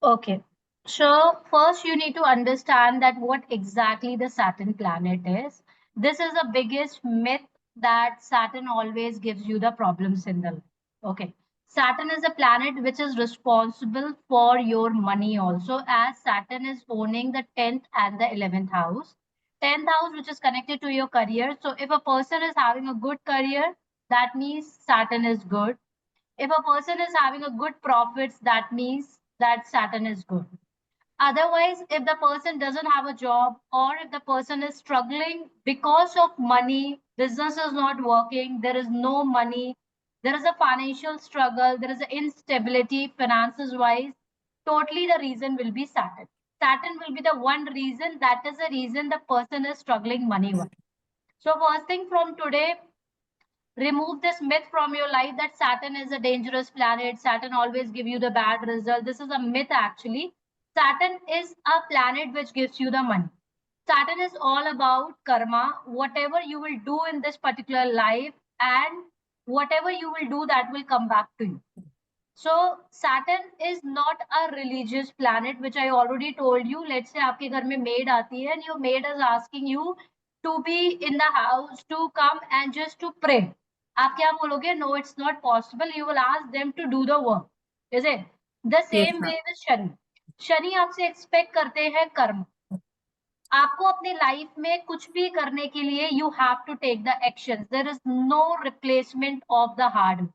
Okay. So first you need to understand that what exactly the Saturn planet is. This is the biggest myth that Saturn always gives you the problems in the life. Okay. Saturn is a planet which is responsible for your money also, as Saturn is owning the 10th and the 11th house. 10th house which is connected to your career. So if a person is having a good career, that means Saturn is good. If a person is having a good profits, that means that Saturn is good. Otherwise, if the person doesn't have a job, or if the person is struggling because of money, business is not working, there is no money, there is a financial struggle, there is an instability finances wise, totally the reason will be Saturn. Saturn will be the one reason, that is the reason the person is struggling money wise. So first thing from today, remove this myth from your life that Saturn is a dangerous planet. Saturn always give you the bad result. This is a myth actually. Saturn is a planet which gives you the money. Saturn is all about karma, whatever you will do in this particular life, and whatever you will do, that will come back to you. So Saturn is not a religious planet, which I already told you. Let's say आपके घर में maid आती है and your maid is asking you to be in the house, to come and just to pray. आप क्या बोलोगे? No, it's not possible. You will ask them to do the work. Is it? The Yes, same ma'am. way with Shani. Shani आपसे expect करते हैं कर्म. आपको अपने life में कुछ भी करने के लिए you have to take the actions. There is no replacement of the hard work.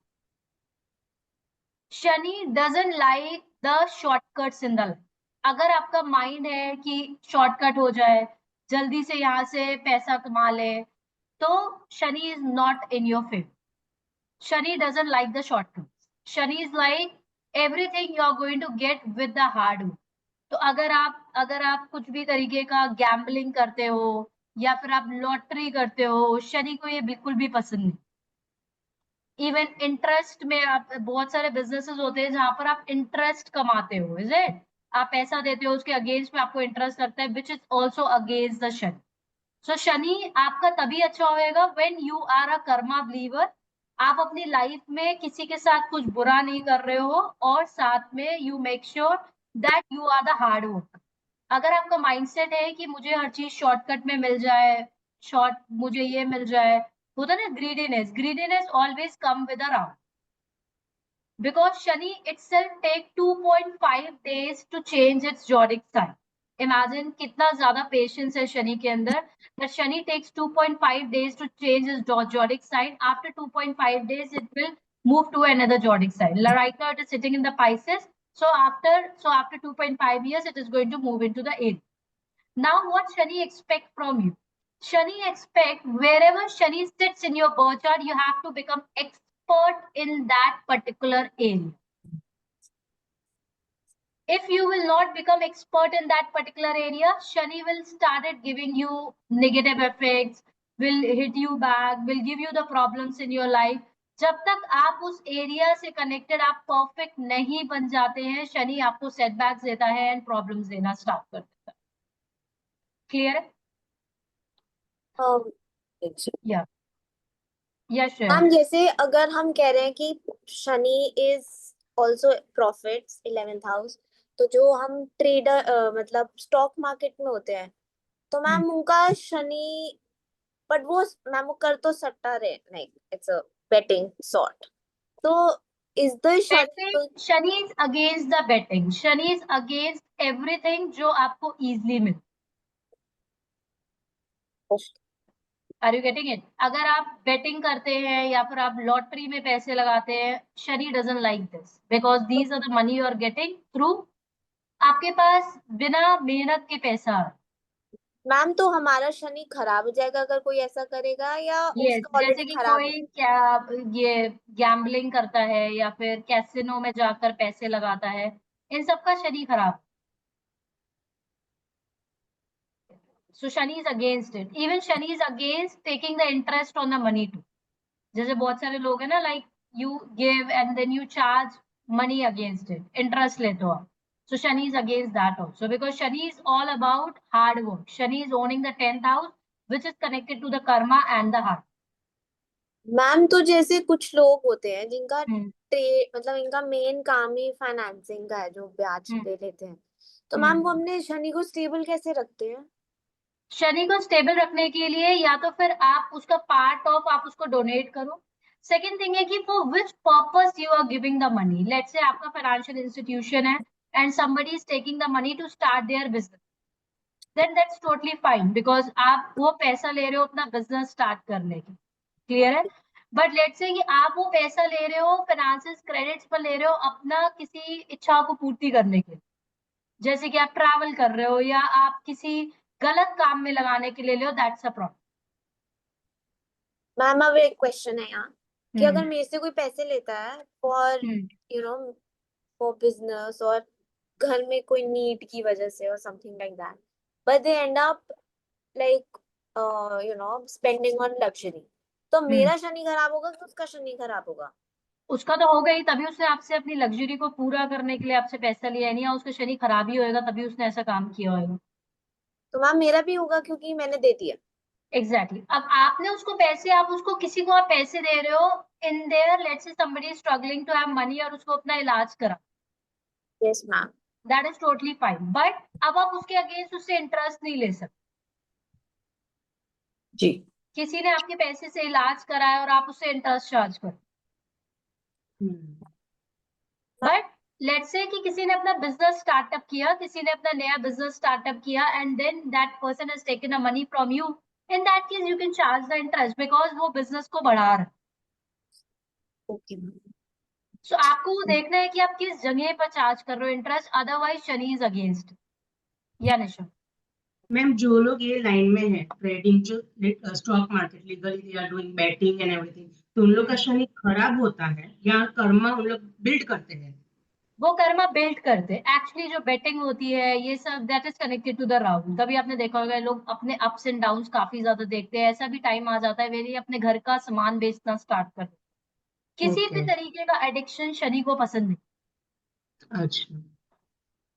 Shani doesn't like the shortcuts in the life. अगर आपका माइंड है कि शॉर्टकट हो जाए, जल्दी से यहाँ से पैसा कमा ले, तो Shani is not in your favour. Shani doesn't like the shortcuts. Shani is like everything you are going to get with the hard work. तो अगर आप कुछ भी तरीके का गैम्बलिंग करते हो या फिर आप लॉटरी करते हो, शनि को ये बिल्कुल भी पसंद नहीं. इवन इंटरेस्ट में आप बहुत सारे बिजनेसेस होते हैं जहां पर आप इंटरेस्ट कमाते हो. Is it? आप पैसा देते हो, उसके अगेंस्ट में आपको इंटरेस्ट लगता है, which is also against the Shani. So Shani आपका तभी अच्छा होएगा when you are a karma believer. आप अपनी लाइफ में किसी के साथ कुछ बुरा नहीं कर रहे हो, और साथ में you make sure that you are the hard work. अगर आपका माइंडसेट है कि मुझे हर चीज शॉर्टकट में मिल जाए, मुझे ये मिल जाए, होता ना greediness always come with a round. Because Shani itself take 2.5 days to change its zodiac sign. Imagine कितना ज्यादा patience है शनि के अंदर. That Shani takes 2.5 days to change its zodiac sign. After 2.5 days, it will move to another zodiac sign. Right now, it is sitting in the Pisces. So after 2.5 years, it is going to move into the Aries. Now, what Shani expect from you? Shani expect wherever Shani sits in your birth chart, you have to become expert in that particular area. If you will not become expert in that particular area, Shani will started giving you negative effects, will hit you back, will give you the problems in your life. जब तक आप उस area से connected आप perfect नहीं बन जाते हैं, शनि आपको सेटबैक्स देता है एंड प्रॉब्लम्स देना स्टार्ट कर देता है. क्लियर है? या यस हम जैसे अगर हम कह रहे हैं कि Shani is also profits 11th house, तो जो हम ट्रेडर मतलब स्टॉक मार्केट में होते हैं, तो मैम उनका शनि, बट वो मैम वो कर तो सट्टा रहे नहीं, इट्स अ बेटिंग सॉर्ट. तो is the Shani is against the betting. Shani is against everything जो आपको इजीली मिले. Are you getting it? अगर आप बेटिंग करते हैं या फिर आप लॉटरी में पैसे लगाते हैं, Shani doesn't like this, because these are the money you are getting through आपके पास बिना मेहनत के पैसा. मैम तो हमारा शनि खराब हो जाएगा अगर कोई ऐसा करेगा, या यस, उसका जैसे ऑलरेडी कि खराब कोई क्या ये गैम्बलिंग करता है या फिर कैसिनो में जाकर पैसे लगाता है, इन सबका शनि खराब. So Shani is against it. Even Shani is against taking the interest on the money too. जैसे बहुत सारे लोग हैं ना, like you give and then you charge money against it, interest लेते हो आप. So Shani is against that also, because Shani is all about hard work. Shani is owning the 10th house, which is connected to the karma and the heart. Ma'am तो जैसे कुछ लोग होते हैं जिनका हम्म मतलब इनका मेन काम ही फाइनेंसिंग का है, जो ब्याज हम्म पे लेते हैं, तो मैम वो हम्म अपने शनि को स्टेबल कैसे रखते हैं? शनि को स्टेबल रखने के लिए या तो फिर आप उसका पार्ट ऑफ आप उसको डोनेट करो। सेकेंड थिंग है कि for which purpose you are giving the money. Let's say आपका फाइनेंशियल इंस्टीट्यूशन है and somebody is taking the money to start their business, then that's totally fine because आप वो पैसा ले रहे हो अपना बिजनेस स्टार्ट करने के। क्लियर है? ओके बट लेट्स से कि आप वो पैसा ले रहे हो फाइनेंसियल क्रेडिट्स पर ले रहे हो अपना किसी इच्छा को पूर्ति करने के, जैसे कि आप ट्रैवल कर रहे हो या आप किसी गलत काम में लगाने के लिए ले हो, दैट्स अ प्रॉब्लम। मैम, अब एक क्वेश्चन है यहाँ कि हम्म अगर मेरे से कोई पैसे लेता है for hmm you know for business और घर में कोई नीड की वजह से और something like that, but they and up like spending on luxury, तो हम्म मेरा शनि खराब होगा कि उसका शनि खराब होगा? उसका तो होगा ही, तभी उसने आपसे अपनी लग्जरी को पूरा करने के लिए आपसे पैसा लिया है, नहीं या उसका शनि खराब ही होएगा तभी उसने ऐसा काम किया होगा। तो मैम मेरा भी होगा क्योंकि मैंने दे दिया। एग्जैक्टली अब आपने उसको पैसे, आप उसको किसी को आप पैसे दे रहे हो in their let's say somebody struggling to have money और उसको अपना इलाज करा, yes ma'am. That is totally fine, but अब आप उसके अगेंस्ट उससे इंटरेस्ट नहीं ले सकते। जी। किसी ने आपके पैसे से इलाज कराया और आप उससे इंटरेस्ट चार्ज करो। हम्म, बट लेट्स से कि किसी ने अपना बिजनेस स्टार्टअप किया, किसी ने अपना नया बिजनेस स्टार्टअप किया and then that person has taken a money from you, in that case you can charge the interest because वो बिजनेस को बढ़ा रहा है। Okay ma'am. सो आपको वो देखना है कि आप किस जगह पर चार्ज कर रहे हो interest, otherwise Shani is against. या निशा? मैम जो लोग ये लाइन में है ट्रेडिंग, जो stock market legally they are doing betting and everything, तो उन लोग का शनि खराब होता है या कर्मा उन लोग बिल्ड करते हैं? वो कर्मा बिल्ड करते एक्चुअली, जो बेटिंग होती है ये सब that is connected to the Rahu. तभी आपने देखा होगा लोग अपने अप्स एंड डाउन्स काफी ज्यादा देखते हैं, ऐसा भी टाइम आ जाता है वेरी अपने घर का सामान बेचना स्टार्ट कर देते हैं। किसी भी ओके। तरीके का एडिक्शन शनि को पसंद नहीं। अच्छा।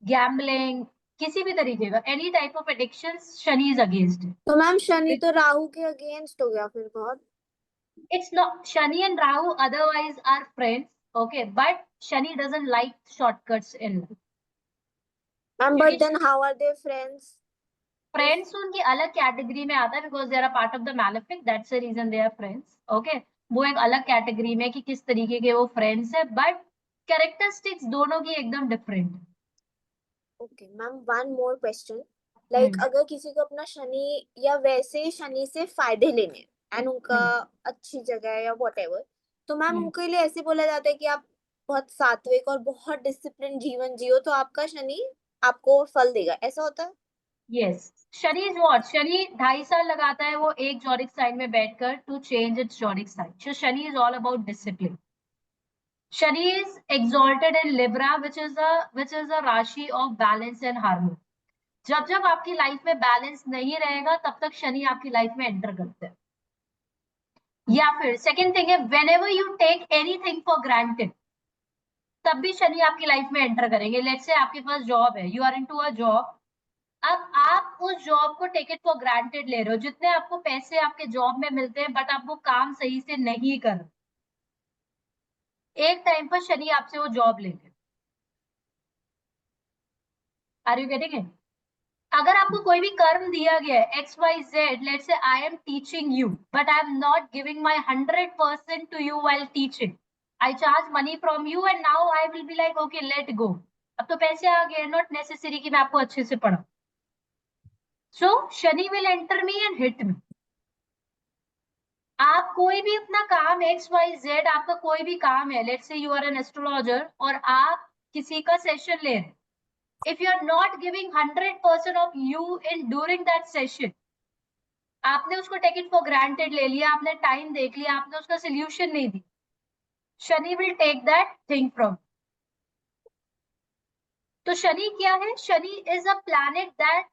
गैम्बलिंग, किसी भी तरीके का any type of addiction Shani is against. तो मैम शनि तो राहु के अगेंस्ट हो गया फिर बहुत। It's not Shani and Rahu otherwise are friends, okay, but Shani doesn't like shortcuts in life. Ma'am but क्योंकि then how are they friends? If friends उनकी अलग कैटेगरी में आता है because they are part of the malefic, that's the reason they are friends, okay. वो एक अलग category में कि किस तरीके के वो फ्रेंड्स है, बट कैरेक्टरिस्टिक्स दोनों की एकदम डिफरेंट है। Okay ma'am, one more question, like hmm अगर किसी को अपना शनि या वैसे शनि से फायदे लेने एंड उनका हम्म अच्छी जगह है या व्हाटएवर, तो मैम हम्म उनके लिए ऐसे बोला जाता है कि आप बहुत सात्विक और बहुत डिसिप्लिन जीवन जियो तो आपका शनि आपको फल देगा, ऐसा होता है? Yes. Shani is what, Shani 2.5 साल लगाता है वो एक जॉडिक साइन में बैठकर to change its zodiac sign. So Shani is all about discipline. Shani is exalted in Libra, which is a राशि of balance and harmony. जब जब आपकी लाइफ में बैलेंस नहीं रहेगा तब तक शनि आपकी लाइफ में एंटर करते हैं। या फिर सेकंड थिंग है whenever you take anything for granted, तब भी शनि आपकी लाइफ में एंटर करेंगे। लेट्स से आपके पास जॉब है, you are into a job, अब आप उस जॉब को टेक इट फॉर ग्रांटेड ले रहे हो, जितने आपको पैसे आपके जॉब में मिलते हैं बट आप वो काम सही से नहीं कर रहे, एक टाइम पर शनि आपसे वो जॉब लेंगे। Are you getting it? अगर आपको कोई भी कर्म दिया गया है XYZ, let's say I am teaching you but I am not giving my 100% to you while teaching, I charge money from you and now I will be like okay let go, अब तो पैसे आ गए, not necessary कि मैं आपको अच्छे से पढ़ा। So Shani will enter me and hit me. आप कोई भी अपना काम XYZ, आपका कोई भी काम है, let's say you are an astrologer और आप किसी का सेशन ले रहे हैं, if you are not giving 100% of you in during that session, आपने उसको टेक इट फॉर ग्रांटेड ले लिया, आपने टाइम देख लिया, आपने उसका सोल्यूशन नहीं दी, Shani will take that thing from. तो शनि क्या है? Shani is a planet that,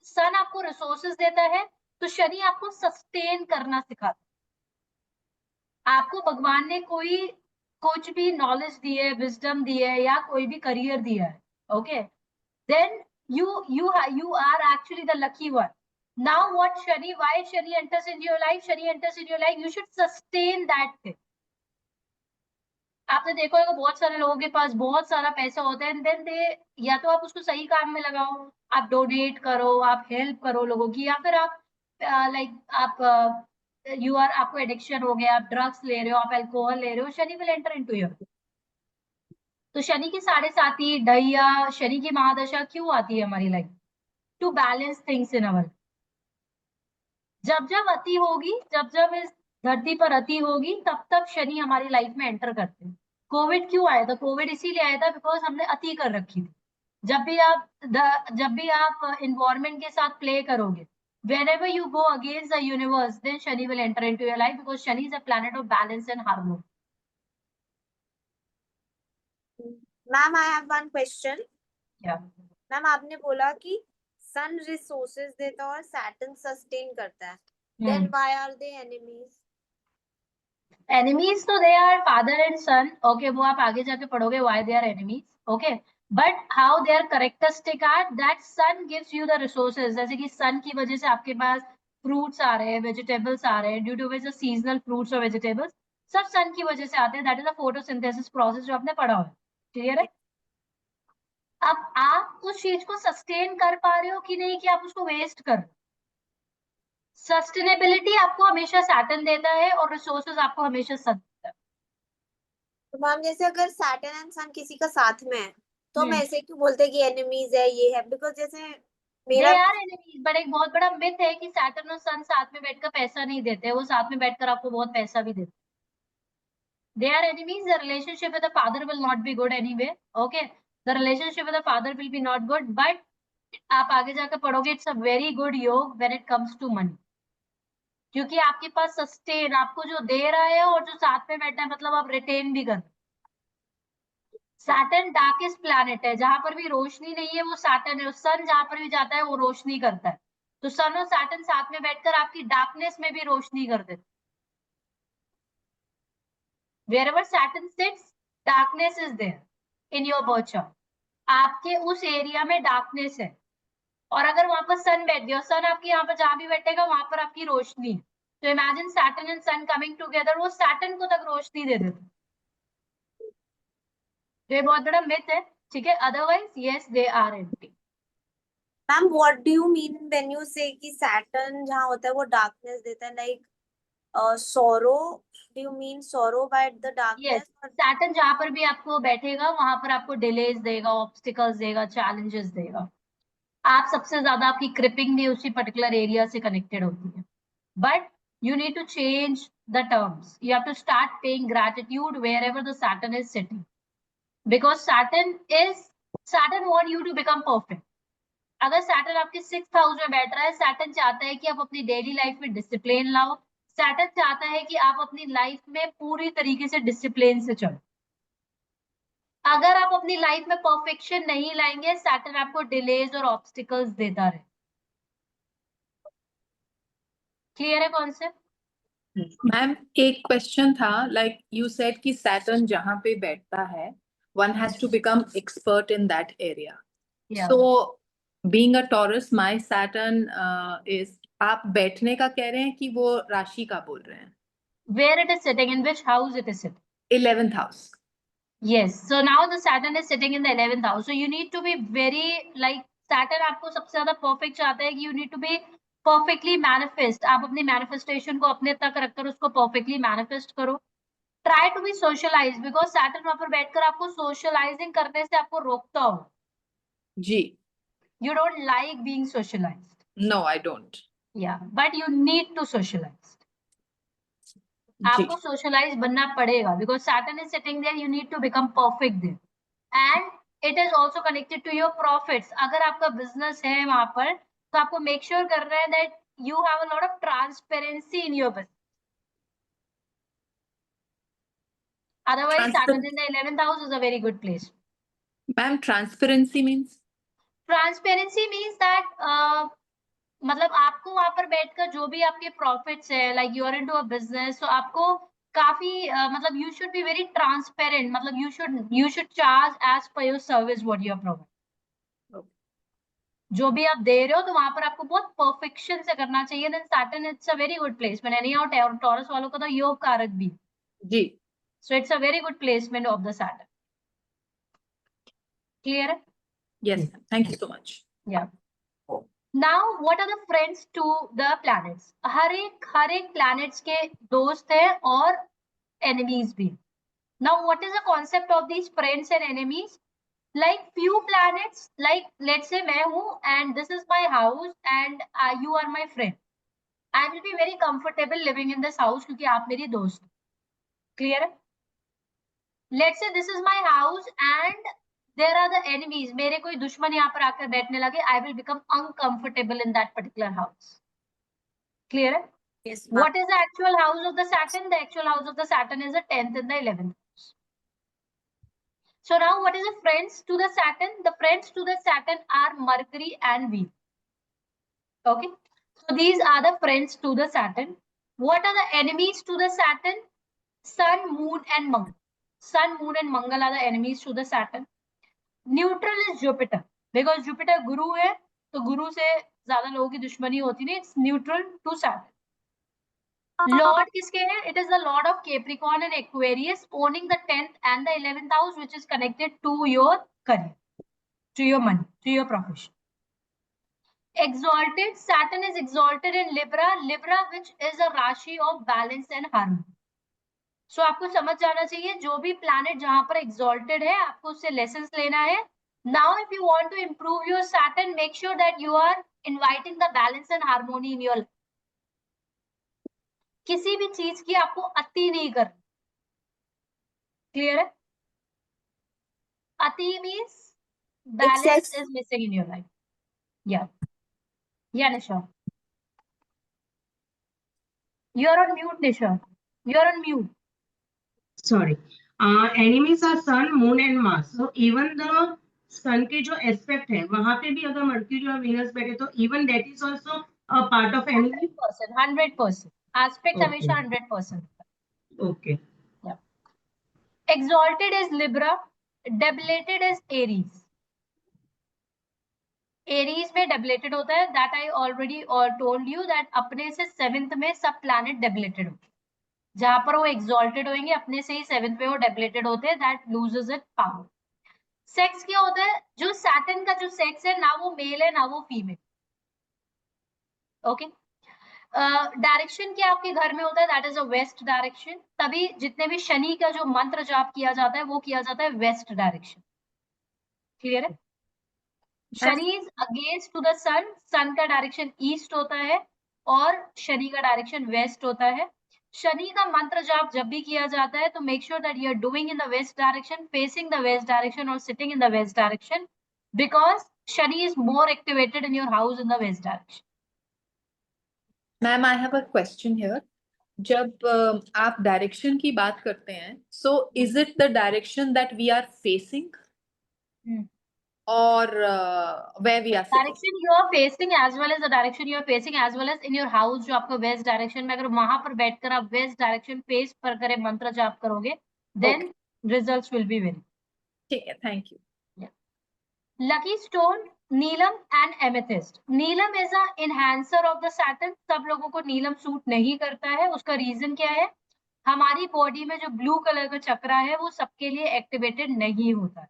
sun आपको रिसोर्सेज देता है, तो शनि आपको सस्टेन करना सिखाता है। आपको भगवान ने कोई कुछ भी नॉलेज दी है, विजडम दी है या कोई भी करियर दिया है, okay, then you you you are actually the lucky one. Now what Shani, why Shani enters into your life? Shani enters into your life, you should sustain that thing. आपने देखा होगा बहुत सारे लोगों के पास बहुत सारा पैसा होता है, एंड देन दे, या तो आप उसको सही काम में लगाओ, आप डोनेट करो, आप हेल्प करो लोगों की, या फिर आप लाइक आप आपको एडिक्शन हो गया, आप ड्रग्स ले रहे हो, आप अल्कोहल ले रहे हो, Shani will enter into your. तो शनि की 7.5 ढैया, शनि की महादशा क्यों आती है हमारी life? To balance things in our. जब जब अति होगी, जब जब इस धरती पर अति होगी, तब तब शनि हमारी लाइफ में एंटर करते हैं। कोविड क्यों आया था? कोविड इसीलिए आया था बिकॉज हमने अति कर रखी थी। जब भी आप इन्वायरमेंट के साथ प्ले करोगे, whenever you go against the universe, then Shani will enter into your life because Shani is a planet of balance and harmony. Ma'am I have one question. Yeah. Ma'am आपने बोला कि सन resources देता है और Saturn sustain करता है, then why are they enemies? Enemies, तो they are father and son. Okay, वो आप आगे जाके पढ़ोगे why they are enemies. Okay, but how their characteristic are, that sun gives you the resources. जैसे कि sun की वजह से आपके पास fruits आ रहे हैं, vegetables आ रहे हैं, due to which the seasonal fruits और vegetables सब sun की वजह से आते हैं. That is a photosynthesis process जो आपने पढ़ा है. क्लियर है? अब आप उस चीज को सस्टेन कर पा रहे हो कि नहीं, कि आप उसको वेस्ट कर? सस्टेनेबिलिटी आपको हमेशा सैटर्न देता है और रिसोर्सेज आपको हमेशा सन देता है. तो मैम जैसे अगर सैटर्न एंड सन किसी का साथ में है तो हम हम्म. ऐसे क्यों बोलते हैं कि एनिमीज है, ये है? बिकॉज जैसे दे मेरा आर एनिमीज, बट एक बहुत बड़ा मिथ है कि सैटर्न और सन साथ में बैठकर पैसा नहीं देते, वो साथ में बैठकर आपको बहुत पैसा भी देते. They are enemies. The relationship with the father will not be good anyway. Okay, the relationship with the father will be not good, but आप आगे जाकर पढ़ोगे, it's a very good योग when it comes to money. क्योंकि आपके पास sustain, आपको जो दे रहा है और जो साथ में बैठा है, मतलब आप रिटेन भी कर. सैटर्न डार्केस्ट प्लैनेट है, जहां पर भी रोशनी नहीं है वो सैटर्न है. सन जहां पर भी जाता है वो रोशनी करता है. तो सन और सैटर्न साथ में बैठकर आपकी डार्कनेस में भी रोशनी कर देते. Wherever Saturn sits, darkness is there in your birth chart. आपके उस एरिया में डार्कनेस है, और अगर वहां पर सन बैठ गया, सन आपके यहाँ पर जहां भी बैठेगा वहां पर आपकी रोशनी है. तो imagine Saturn and sun coming together, वो सैटर्न को तक रोशनी दे देते. तो ये बहुत बड़ा मिथ है, ठीक है? Otherwise yes, they are anti. Ma'am what do you mean when you say कि सैटर्न जहाँ होता है वो डार्कनेस देता है, like sorrow? Do you mean sorrow by the yes, darkness? Saturn जहां पर भी आपको बैठेगा वहां पर आपको डिलेज देगा, ऑब्स्टिकल्स देगा, चैलेंजेस देगा. आप सबसे ज्यादा आपकी क्रिपिंग भी उसी पर्टिकुलर एरिया से कनेक्टेड होती है. But you need to change the terms. You have to start paying gratitude wherever the Saturn is sitting, because Saturn want you to become perfect. अगर Saturn आपके 6th हाउस में बैठ रहा है, Saturn चाहता है कि आप अपनी डेली लाइफ में डिसिप्लिन लाओ. Saturn चाहता है कि आप अपनी लाइफ में पूरी तरीके से डिसिप्लिन से चलो. अगर आप अपनी लाइफ में परफेक्शन नहीं लाएंगे, Saturn आपको डिलेज और ऑब्स्टिकल्स देता रहे. क्लियर है कॉन्सेप्ट? मैम एक क्वेश्चन था, लाइक यू सेड कि सैटर्न जहाँ पे बैठता है one has to become expert in that area. Yeah. So being a Taurus, my Saturn is, आप बैठने का कह रहे हैं कि वो राशि का बोल रहे हैं? Where it is sitting, in which house it is sitting? 11th house. Yes, so now the Saturn is sitting in the 11th house. So you need to be very, like, Saturn आपको सबसे ज्यादा perfect चाहता है कि you need to be perfectly manifest. आप अपनी manifestation को अपने तक रखकर उसको perfectly manifest करो. Try to be socialized, because Saturn वहां पर बैठकर आपको socializing करने से आपको रोकता हो. जी. You don't like being socialized. No, I don't. Yeah, but you need to socialize. जी. आपको सोशलाइज बनना पड़ेगा, because Saturn is sitting there, you need to become perfect there. And it is also connected to your profits. अगर आपका business है वहां पर, तो आपको मेक श्योर करना है that you have a lot of transparency in your business. Otherwise Saturn in the 11th house is a very good place. Ma'am transparency means? Transparency means that मतलब आपको वहां पर बैठकर जो भी आपके प्रॉफिट्स है, like you are into a business, तो आपको काफी मतलब you should be very transparent. मतलब you should charge as per your service what you are providing. जो भी आप दे रहे हो तो वहां पर आपको बहुत परफेक्शन से करना चाहिए, then Saturn it's a very good placement. Anyhow Taurus वालों का तो योग कारक भी, जी। So it's a very good placement of the Saturn. Clear है? Yes, ma'am. Thank you so much. या now what are the friends to the planets? हर एक प्लैनेट्स के दोस्त है और एनिमीज भी। Now what is the concept of these friends and enemies? Like few planets, like let's say मैं हूँ and this is my house and you are my friend. I will be very comfortable living in this house क्योंकि आप मेरी दोस्त। Clear है? Let's say this is my house and there are the enemies. मेरे कोई दुश्मन यहाँ पर आकर बैठने लगे, I will become uncomfortable in that particular house. Clear है? Yes, ma'am. What is the actual house of the Saturn? The actual house of the Saturn is the 10th and the 11th house. So now what is the friends to the Saturn? The friends to the Saturn are Mercury and Venus. Okay. So these are the friends to the Saturn. What are the enemies to the Saturn? Sun, Moon and Mangal. Sun, Moon and Mangal are the enemies to the Saturn. Neutral is Jupiter. Because Jupiter Guru है, तो गुरु से ज्यादा लोगों की दुश्मनी होती नहीं. It's neutral to Saturn. Lord किसके हैं? It is the Lord of Capricorn and Aquarius, owning the 10th and the 11th house, which is connected to your career, to your money, to your profession. Exalted, Saturn is exalted in Libra, Libra which is a राशि of balance and harmony. So आपको समझ जाना चाहिए जो भी planet जहां पर exalted है आपको उससे lessons लेना है. Now if you want to improve your Saturn, make sure that you are inviting the balance and harmony in your life. किसी भी चीज की आपको अति नहीं करनी. Clear है? अति means balance Excess. is missing in your life. Yeah. Yeah, Nisha. You're on mute, Nisha. You're on mute. Sorry. Enemies are Sun, Moon and Mars. So even the Sun के जो aspect है वहां पे भी अगर Mercury और Venus बैठे तो even that is also a part of enemy. 100%. Aspect Okay. हमेशा 100%. Okay. Yeah. Exalted is Libra, deblated is Aries. Aries में deblated होता है. That I already told you that अपने से 7th में सब planet deblated होते हैं. जहां पर वो exalted होंगे अपने से ही 7th पे वो deblated होते हैं. That loses its power. Sex क्या होता है? जो सैटर्न का जो सेक्स है ना वो मेल है ना वो फीमेल. ओके. डायरेक्शन क्या आपके घर में होता है? That is a west direction. तभी जितने भी शनि का जो मंत्र जाप किया जाता है वो किया जाता है वेस्ट डायरेक्शन. क्लियर है? Shani is against to the sun. Sun का डायरेक्शन ईस्ट होता है और शनि का डायरेक्शन वेस्ट होता है. शनि का मंत्र जाप जब भी किया जाता है तो make sure that you are doing in the west direction, facing the west direction और sitting in the west direction, because Shani is more activated in your house in the west direction. Ma'am I have a question here. जब आप direction की बात करते हैं, so is it the direction that we are facing और where we are sitting? Direction you are facing as well as the direction you are facing as well as in your house. जो आपका west direction में, अगर वहां पर बैठकर आप west direction face पर करे मंत्र जाप करोगे then results will be very. ठीक है, थैंक यू. Lucky stone, नीलम एंड एमेथिस्ट. नीलम is a enhancer of the Saturn. सब लोगों को नीलम सूट नहीं करता है. उसका रीजन क्या है? हमारी बॉडी में जो ब्लू कलर का चक्रा है वो सबके लिए एक्टिवेटेड नहीं होता है.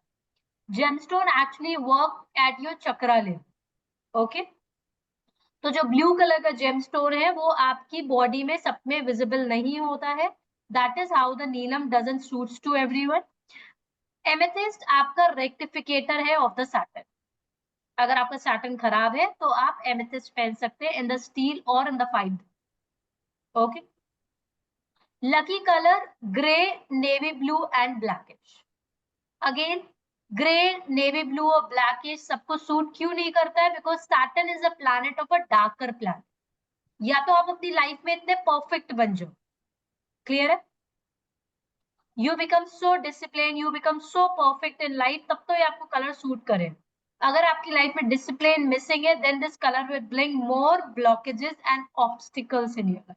Gemstone actually work at your chakra level. Okay. तो जो ब्लू कलर का जेमस्टोन है वो आपकी बॉडी में सब में विजिबल नहीं होता है. दैट इज हाउ द नीलम doesn't suits to everyone. Amethyst आपका रेक्टिफिकेटर है ऑफ द सैटर्न. अगर आपका सैटर्न खराब है तो आप एमेथिस्ट पहन सकते हैं इन द स्टील और in the fibre. Okay. Lucky colour grey, navy blue and blackish. Again grey, navy blue और ब्लैकिश सबको सूट क्यों नहीं करता है? Because Saturn is a planet of a darker planet. या तो आप अपनी लाइफ में इतने परफेक्ट बन जाओ. क्लियर है? You become so discipline, you become so perfect in life, तब तो ये आपको कलर सूट करे. अगर आपकी लाइफ में डिसिप्लिन मिसिंग है then this colour will bring more blockages and obstacles in your life.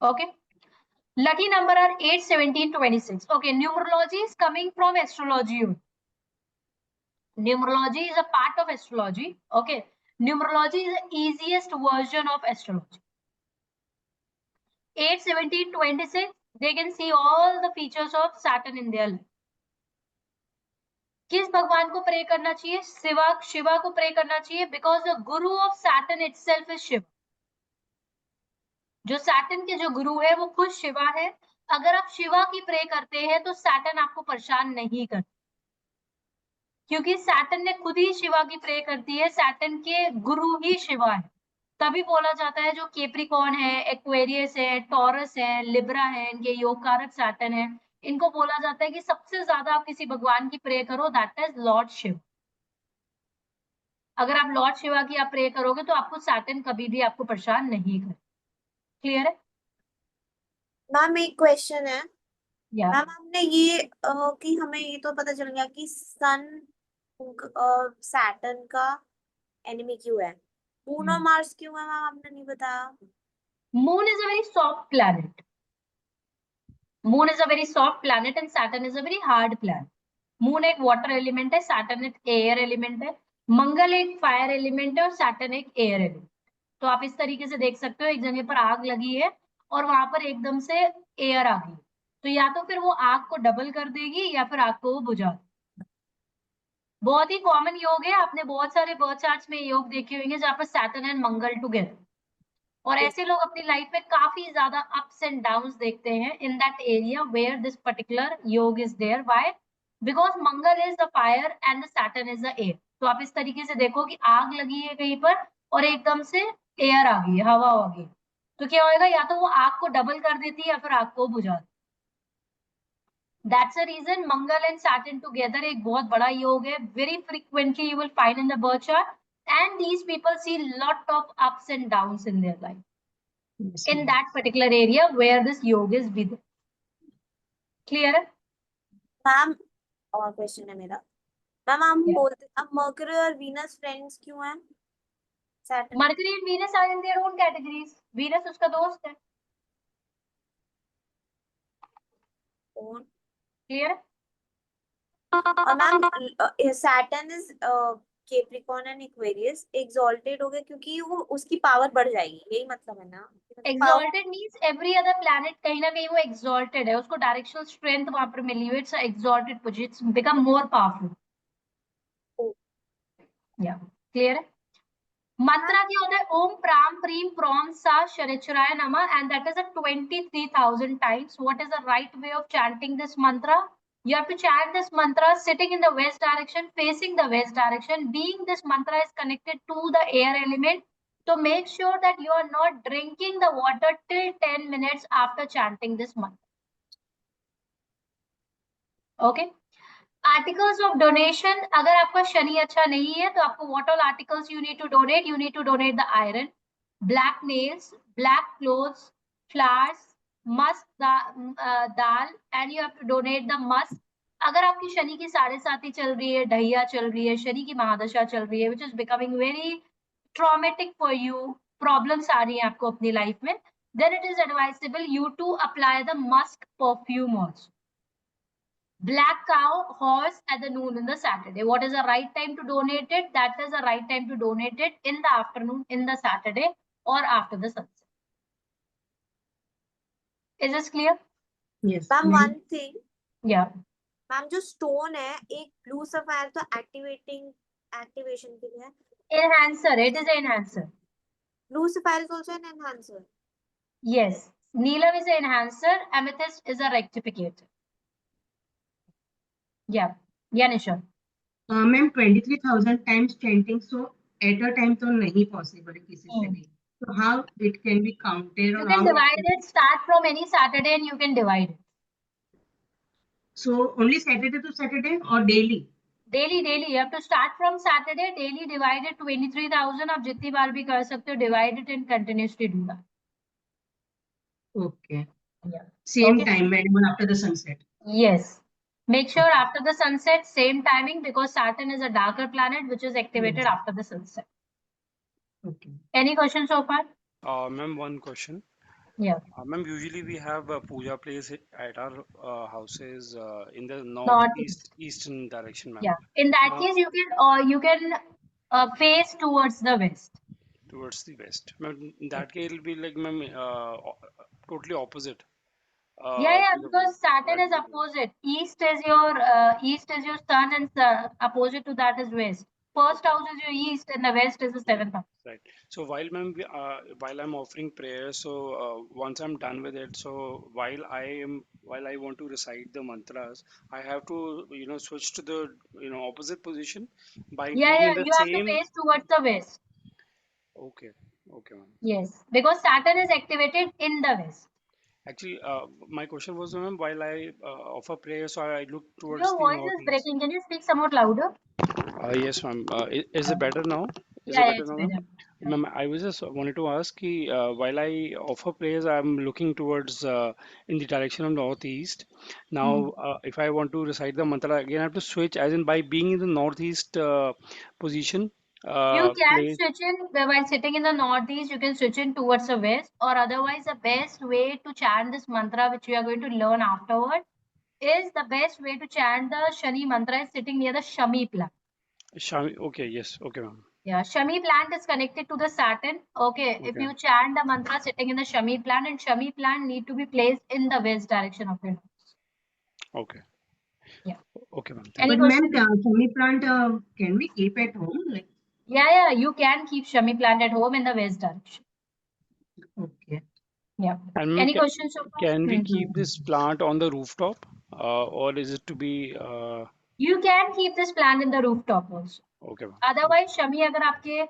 Okay. Lucky number are 8, 17, 26. Okay, numerology is coming from astrology. Numerology is a part of astrology. Okay. Numerology is the easiest version of astrology. 8, 17, 26, they can see all the features of Saturn in their life. किस भगवान को pray करना चाहिए? शिवा को pray करना चाहिए, because the guru of Saturn itself is Shiva. जो Saturn के जो गुरु है वो खुद शिवा है. अगर आप शिवा की प्रे करते हैं तो सैटर्न आपको परेशान नहीं करता, क्योंकि सैटर्न ने खुद ही शिवा की प्रे करती है. सैटर्न के गुरु ही शिवा है. तभी बोला जाता है जो कैप्रिकॉर्न है, एक्वेरियस है, टॉरस है, लिब्रा है, इनके योग कारक सैटर्न है, इनको बोला जाता है कि सबसे ज्यादा आप किसी भगवान की प्रे करो, दैट इज लॉर्ड शिव. अगर आप लॉर्ड शिवा की आप प्रे करोगे तो आपको सैटर्न कभी भी आपको परेशान नहीं करे. क्लियर है? मैम एक क्वेश्चन है. या मैम हमने ये कि हमें ये तो पता चल गया कि सन सैटर्न का एनिमी क्यों है. मून और मार्स क्यों है मैम, आपने नहीं बताया. Moon is a very soft planet. Moon is a very soft planet and Saturn is a very hard planet. Moon एक water element है, Saturn एक air element है, मंगल एक fire element है और Saturn एक air element. तो आप इस तरीके से देख सकते हो, एक जगह पर आग लगी है और वहां पर एकदम से एयर आ गई, तो या तो फिर वो आग को डबल कर देगी या फिर आग को वो बुझा देगी. बहुत ही कॉमन योग है, आपने बहुत सारे बर्थ चार्ट्स में योग देखे होंगे जहाँ पर सैटर्न एंड मंगल टुगेदर. और ऐसे लोग अपनी लाइफ में काफी ज्यादा अप्स एंड डाउन्स देखते हैं in that area where this particular yoga is there. Why? Because Mangal is the fire and the Saturn is the air. तो आप इस तरीके से देखो कि आग लगी है कहीं पर और एकदम से एयर आ गई, हवा आ गई, तो क्या होएगा? या तो वो आग को डबल कर देती है या फिर आग को बुझा देती. That's a reason Mangal and Saturn together एक बहुत बड़ा योग है. Very frequently you will find in the birth chart and these people see lot of ups and downs in their life. Yes, In ma'am. that particular area where this yoga is with. Clear? Ma'am और question है मेरा. Ma'am हम Yeah. बोलते अब mercury और Venus friends क्यों हैं? Saturn Mercury and Venus are in their own categories. Venus उसका दोस्त है. कौन? Clear? और ma'am Saturn is Capricorn and Aquarius exalted हो गया क्योंकि वो उसकी पावर बढ़ जाएगी, यही मतलब है ना? Exalted means every other planet कहीं ना कहीं वो exalted है, उसको directional strength वहां पर मिली हुई है. It's a exalted position. It's become more powerful. Oh. Yeah. Clear है? मंत्रा क्या होता है? ओम प्राम प्रीम प्रॉम सा शनिचराय नमः, and that is a 23,000 times. What is the right way of chanting this mantra? You have to chant this mantra sitting in the west direction, facing the west direction. Being this mantra is connected to the air element, so make sure that you are not drinking the water till 10 minutes after chanting this mantra. Okay? Articles of donation, अगर आपका शनि अच्छा नहीं है तो आपको what all articles you need to donate? You need to donate the iron, black nails, black clothes, flowers, musk dal, and you have to donate the musk. अगर आपकी शनि की 7.5 चल रही है, ढैया चल रही है, शनि की महादशा चल रही है, which is becoming very traumatic for you, problems आ रही है आपको अपनी लाइफ में, then it is advisable you to apply the musk perfume also. Black cow, horse at the noon in the Saturday. What is the right time to donate it? That is the right time to donate it in the afternoon, in the Saturday or after the sunset. Is this clear? Yes. Ma'am ma'am. One thing. Yeah. Ma'am जो stone है एक blue sapphire तो activation के लिए है. Enhancer. It is an enhancer. Blue sapphire is also an enhancer. Yes. Neelam is an enhancer. Amethyst is a rectificator. Yeah. Yeah, Nisha. Ma'am, 23,000 times chanting, so at a time तो नहीं possible है किसी से भी. So how it can be counted You or can how? divide it. Start from any Saturday and you can divide it. So only Saturday to Saturday or daily? Daily. You have to start from Saturday. Daily divide it 23,000. आप जितनी बार भी कर सकते हो. Divide it and continuously do that. Okay. Yeah. Same Okay. time, when after the sunset. Yes. Make sure after the sunset, same timing, because Saturn is a darker planet which is activated Yes. after the sunset. Okay. Any questions so far? Ma'am, one question. Yeah, Ma'am, usually we have a puja place at our houses in the northeast. eastern direction, ma'am. Yeah, in that Now case you can face towards the west. towards the west. Ma'am, in that case it'll be like, ma'am, totally opposite. Yeah, To the because Saturn that is will be opposite. East is your sun, and opposite to that is west. First okay. house is your east, and the west is the seventh house. Right. So while ma'am, while I'm offering prayer, so once I'm done with it, so while I want to recite the mantras, I have to switch to the opposite position by being Yeah, in the you have to same. face towards the west. Okay, okay, ma'am. Yes, because Saturn is activated in the west. Actually, my question was, ma'am, while I offer prayer, so I look towards Your the voice is northeast. breaking. Can you speak somewhat louder? Yes, ma'am. Is it better now? Is it Yeah, better it's now, ma'am? better. Yeah. Ma'am, I was just wanted to ask, while I offer prayers, I'm looking towards in the direction of northeast. Now, Hmm. if I want to recite the mantra again, I have to switch, as in by being in the northeast position You can place. switch in while sitting in the northeast. You can switch in towards the west, or otherwise, the best way to chant this mantra, which we are going to learn afterward, is the best way to chant the Shani mantra is sitting near the Shami plant. Shami, okay, yes, okay, ma'am. Yeah, Shami plant is connected to the Saturn. Okay, if Okay, you chant the mantra sitting in the Shami plant, and Shami plant need to be placed in the west direction of your house. okay, Yeah. okay, ma'am. Thank Any But you. ma'am, question? Shami plant can we keep at home? Like, Yeah, you can keep Shami plant at home in the west direction. okay. Yeah. And ma'am, Any questions so far? can we Hmm. keep this plant on the rooftop, or is it to be You can keep this plant in the rooftop also. okay, ma'am. Otherwise, Shami agar aapke,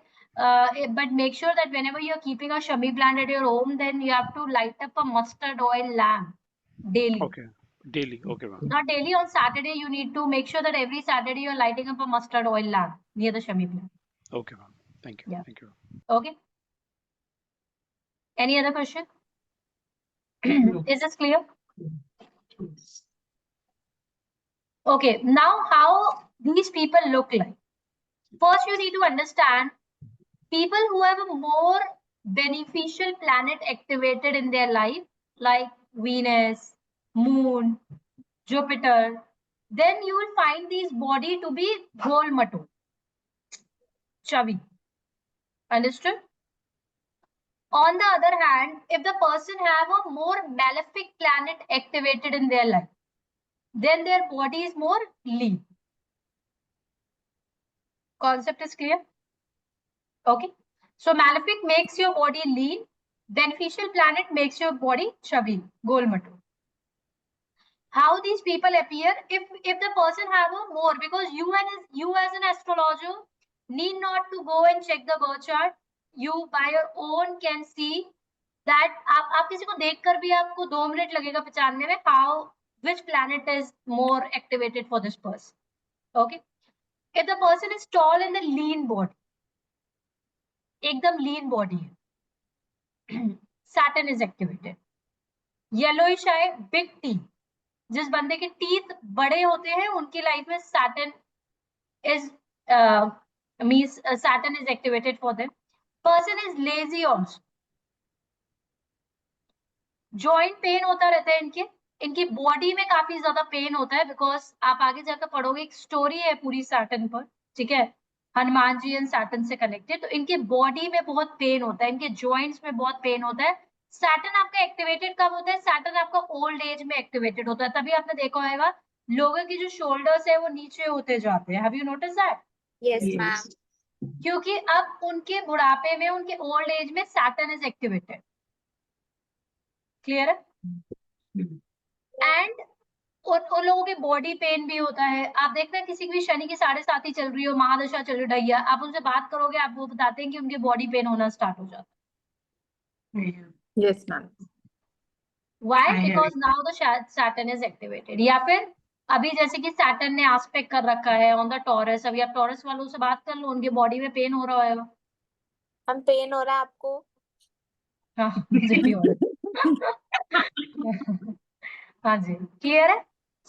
but make sure that whenever you're keeping a Shami plant at your home, then you have to light up a mustard oil lamp daily. Okay, daily. Okay, ma'am. Not daily, on Saturday, you need to make sure that every Saturday you're lighting up a mustard oil lamp near the Shami plant. Okay, ma'am. Thank you. Yeah. Thank you. Okay. Any other question? No. Is this clear? Yes. Okay. Now, how these people look like? First, you need to understand people who have a more beneficial planet activated in their life, like Venus, Moon, Jupiter, then you will find these body to be gol mato, chubby. Understood? On the other hand, if the person have a more malefic planet activated in their life, then their body is more lean. Concept is clear? Okay. So malefic makes your body lean. Beneficial planet makes your body chubby, gol mato. How these people appear? If the person have a more, because you as an astrologer need not to go and check the birth chart. You by your own can see that आप किसी को देखकर भी आपको 2 minute लगेगा पहचानने में how which planet is more activated for this person. Okay. If the person is tall in the lean body, एकदम lean body है, Saturn is activated. Yellowish eye, big teeth. जिस बंदे के टीथ बड़े होते हैं उनकी लाइफ में Saturn is means Saturn is activated for them. Person is lazy also. Joint pain होता रहता है इनकी बॉडी में काफी ज्यादा पेन होता है बिकॉज आप आगे जाकर पढ़ोगे एक स्टोरी है पूरी सैटर्न पर, ठीक है, हनुमान जी एंड सैटर्न से कनेक्टेड, तो इनके बॉडी में बहुत पेन होता है, इनके जॉइंट्स में बहुत पेन होता है. सैटर्न आपका एक्टिवेटेड कब होता है? सैटर्न आपका ओल्ड एज में एक्टिवेटेड होता है. तभी आपने देखा होगा लोगों की जो शोल्डर्स है वो नीचे होते जाते हैं. Have you notice that? Yes, Yes. ma'am. क्योंकि अब उनके बुढ़ापे में उनके ओल्ड एज में सैटर्न इज एक्टिवेटेड. क्लियर है? एंड उन लोगों के बॉडी पेन भी होता है. आप देखते हैं किसी की भी शनि की 7.5 चल रही हो, महादशा चल रही हो, ढैया, आप उनसे बात करोगे आप वो बताते हैं कि उनके बॉडी पेन होना स्टार्ट हो जाता Yeah. Yes, ma'am. है. Why? I have because now the Saturn is activated. या फिर अभी जैसे कि सैटर्न ने एस्पेक्ट कर रखा है ऑन द टॉरस, अभी आप टॉरस वालों से बात कर लो, उनके बॉडी में पेन हो रहा होगा. हम पेन हो रहा है आपको? हाँ मुझे भी हो रहा है. हाँ जी, क्लियर है.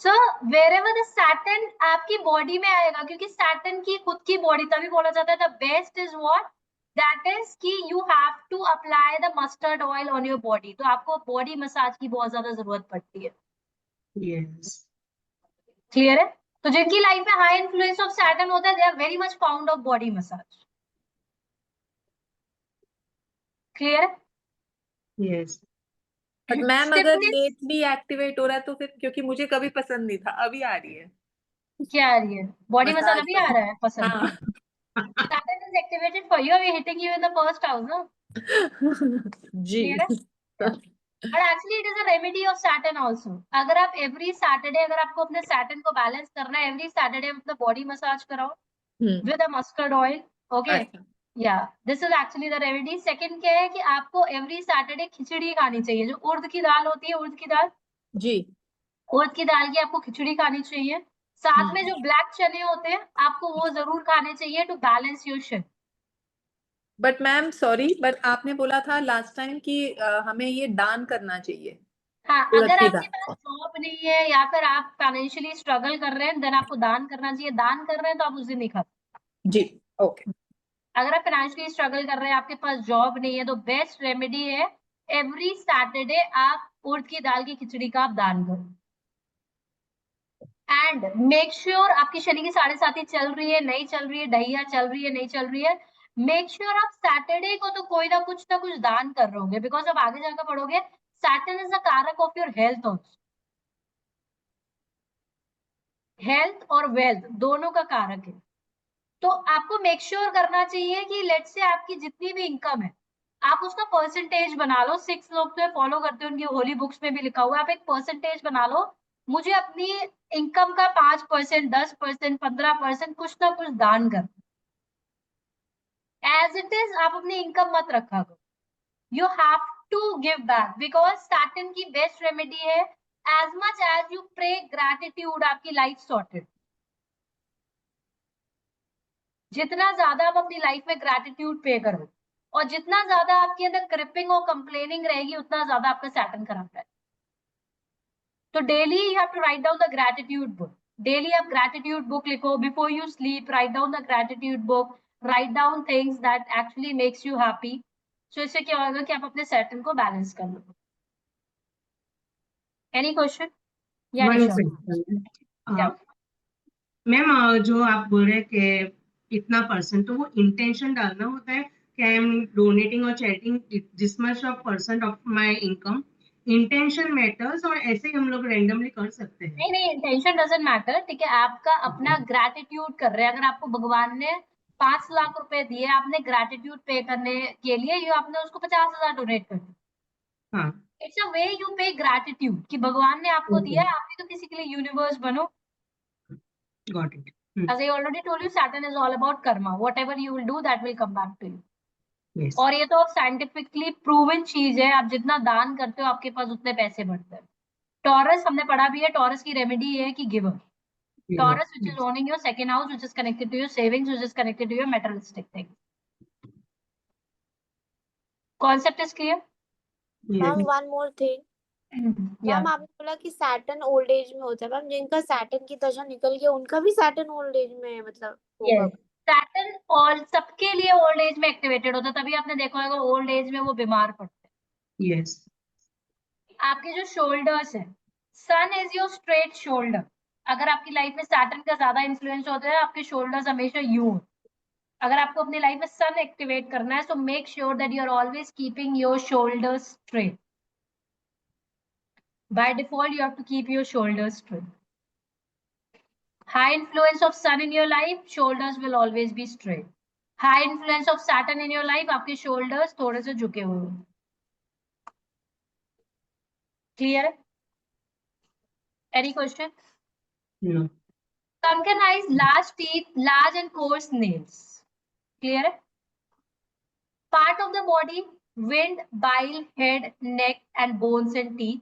सो वेरेवर द सैटर्न आपकी बॉडी में आएगा, क्योंकि सैटर्न की खुद की बॉडी, तभी बोला जाता है the best is what? That is कि you have to apply the mustard oil on your body. तो आपको बॉडी मसाज की बहुत ज्यादा जरूरत पड़ती है। Yes. क्लियर है? तो जिनकी लाइफ में हाई इन्फ्लुएंस ऑफ सैटर्न होता है, they are very much found of body massage. Clear है? Yes. बट मैम अगर Stiffness लेटली एक्टिवेट हो रहा है तो फिर, क्योंकि मुझे कभी पसंद नहीं था, अभी आ रही है क्या आ रही है? बॉडी मसाज मसाज अभी आ रहा है पसंद? हाँ Saturn is activated for you. We're hitting you in the first house, no? Ji Clear है? But actually, it is a remedy of Saturn also. अगर आप every Saturday, अगर आपको अपने Saturn को बैलेंस करना है, every Saturday अपना body massage कराओ with a mustard oil. Okay? अच्छा Yeah, this is actually the remedy. Second क्या है कि आपको every Saturday खिचड़ी खानी चाहिए। जो उड़द की दाल होती है, उड़द की दाल, जी उड़द की दाल की आपको खिचड़ी खानी चाहिए। साथ में जो ब्लैक चने होते हैं, आपको वो जरूर खाने चाहिए to balance your shift. But ma'am sorry, but आपने बोला था लास्ट टाइम कि हमें ये दान करना चाहिए हाँ, उड़द अगर की आपके दाल। पास जॉब नहीं है या फिर आप फाइनेंशियली स्ट्रगल कर रहे हैं, देन आपको दान करना चाहिए। दान कर रहे हैं तो आप उस दिन नहीं खाते। जी ओके अगर आप फाइनेंशियली स्ट्रगल कर रहे हैं, आपके पास जॉब नहीं है, तो बेस्ट रेमेडी है एवरी सैटरडे आप उड़द की दाल की खिचड़ी का आप दान करो। एंड मेक श्योर आपकी शनि की 7.5 चल रही है, नहीं चल रही है, ढैया चल रही है, नहीं चल रही है, मेक श्योर आप सैटरडे को तो कोई ना कुछ दान कर रहे होंगे। बिकॉज अब आगे जाकर पढ़ोगे, सैटर्न इज द कारक of your health also. Health और वेल्थ दोनों का कारक है। तो आपको मेक श्योर करना चाहिए कि लेट से आपकी जितनी भी इनकम है, आप उसका परसेंटेज बना लो। 6 लोग तो फॉलो करते हैं, उनकी होली बुक्स में भी लिखा हुआ है। आप एक परसेंटेज बना लो, मुझे अपनी इनकम का 5%, 10%, 15% कुछ ना कुछ दान कर। एज इट इज आप अपनी इनकम मत रखा करो। You have to give back, because Saturn की बेस्ट रेमेडी है as much as you pray gratitude, आपकी लाइफ सॉर्टेड। जितना ज्यादा आप अपनी लाइफ में ग्रैटिट्यूड पे करो और जितना ज्यादा आपके अंदर क्रिपिंग और कंप्लेनिंग रहेगी, उतना ज्यादा आपका सैटर्न खराब रहेगा। तो daily you have to write down the gratitude book. Daily आप ग्रैटिट्यूड बुक लिखो। Before you sleep, write down the gratitude book. Write down things that actually makes you happy. So इससे क्या होगा कि आप अपने सैटर्न को बैलेंस कर लो। Any question? या One निशा? question. क्या? मैम जो आप बोल रहे हैं कि इतना परसेंट, तो वो इंटेंशन डालना होता है कि आई एम डोनेटिंग और chariting this much of percent of my income, intention matters, और ऐसे ही हम लोग रैंडमली कर सकते हैं? नहीं नहीं, इंटेंशन डजंट मैटर। ठीक है, आपका अपना ग्रैटिट्यूड कर रहे हैं। अगर आपको भगवान ने 5 लाख रुपए दिए, आपने ग्रैटिट्यूड पे करने के लिए, ये आपने उसको 50,000 डोनेट कर दिया। हाँ, इट्स अ वे यू पे ग्रैटिट्यूड कि भगवान ने आपको दिया है, आप भी तो किसी के लिए यूनिवर्स बनो। Got it. As I already told you, Saturn is all about karma. Whatever you will do, that will come back to you. Yes, और ये तो अब साइंटिफिकली प्रूवन चीज है, आप जितना दान करते हो आपके पास उतने पैसे बढ़ते हैं। टॉरस हमने पढ़ा भी है, टॉरस की रेमेडी है कि giver. Taurus, which is owning your second house, which is connected to your savings, which is connected to your materialistic things. Concept is clear? Ma'am one more thing, Yeah. Ma'am आपने बोला कि Saturn old age में होता है। Ma'am जिनका Saturn की दशा निकल गया उनका भी सैटर्न ओल्ड एज में मतलब होगा? Yes. Saturn और सबके लिए ओल्ड एज में एक्टिवेटेड होता है, तभी आपने देखा होगा ओल्ड एज में वो बीमार पड़ते हैं। यस, आपके जो शोल्डर्स है, सन इज योर स्ट्रेट शोल्डर। अगर आपकी लाइफ में सैटर्न का ज्यादा इन्फ्लुएंस होता है, आपके शोल्डर्स हमेशा यू। अगर आपको अपनी लाइफ में सन एक्टिवेट करना है, so make sure that you are always keeping your shoulders straight. By default, you have to keep your shoulders straight. High influence of sun in your life, shoulders will always be straight. High influence of Saturn in your life, आपके shoulders थोड़े से झुके हुए होंगे। Clear है? Any question? No, Sunken eyes, large teeth, large and coarse nails. Clear है? Part of the body, wind, bile, head, neck and bones and teeth.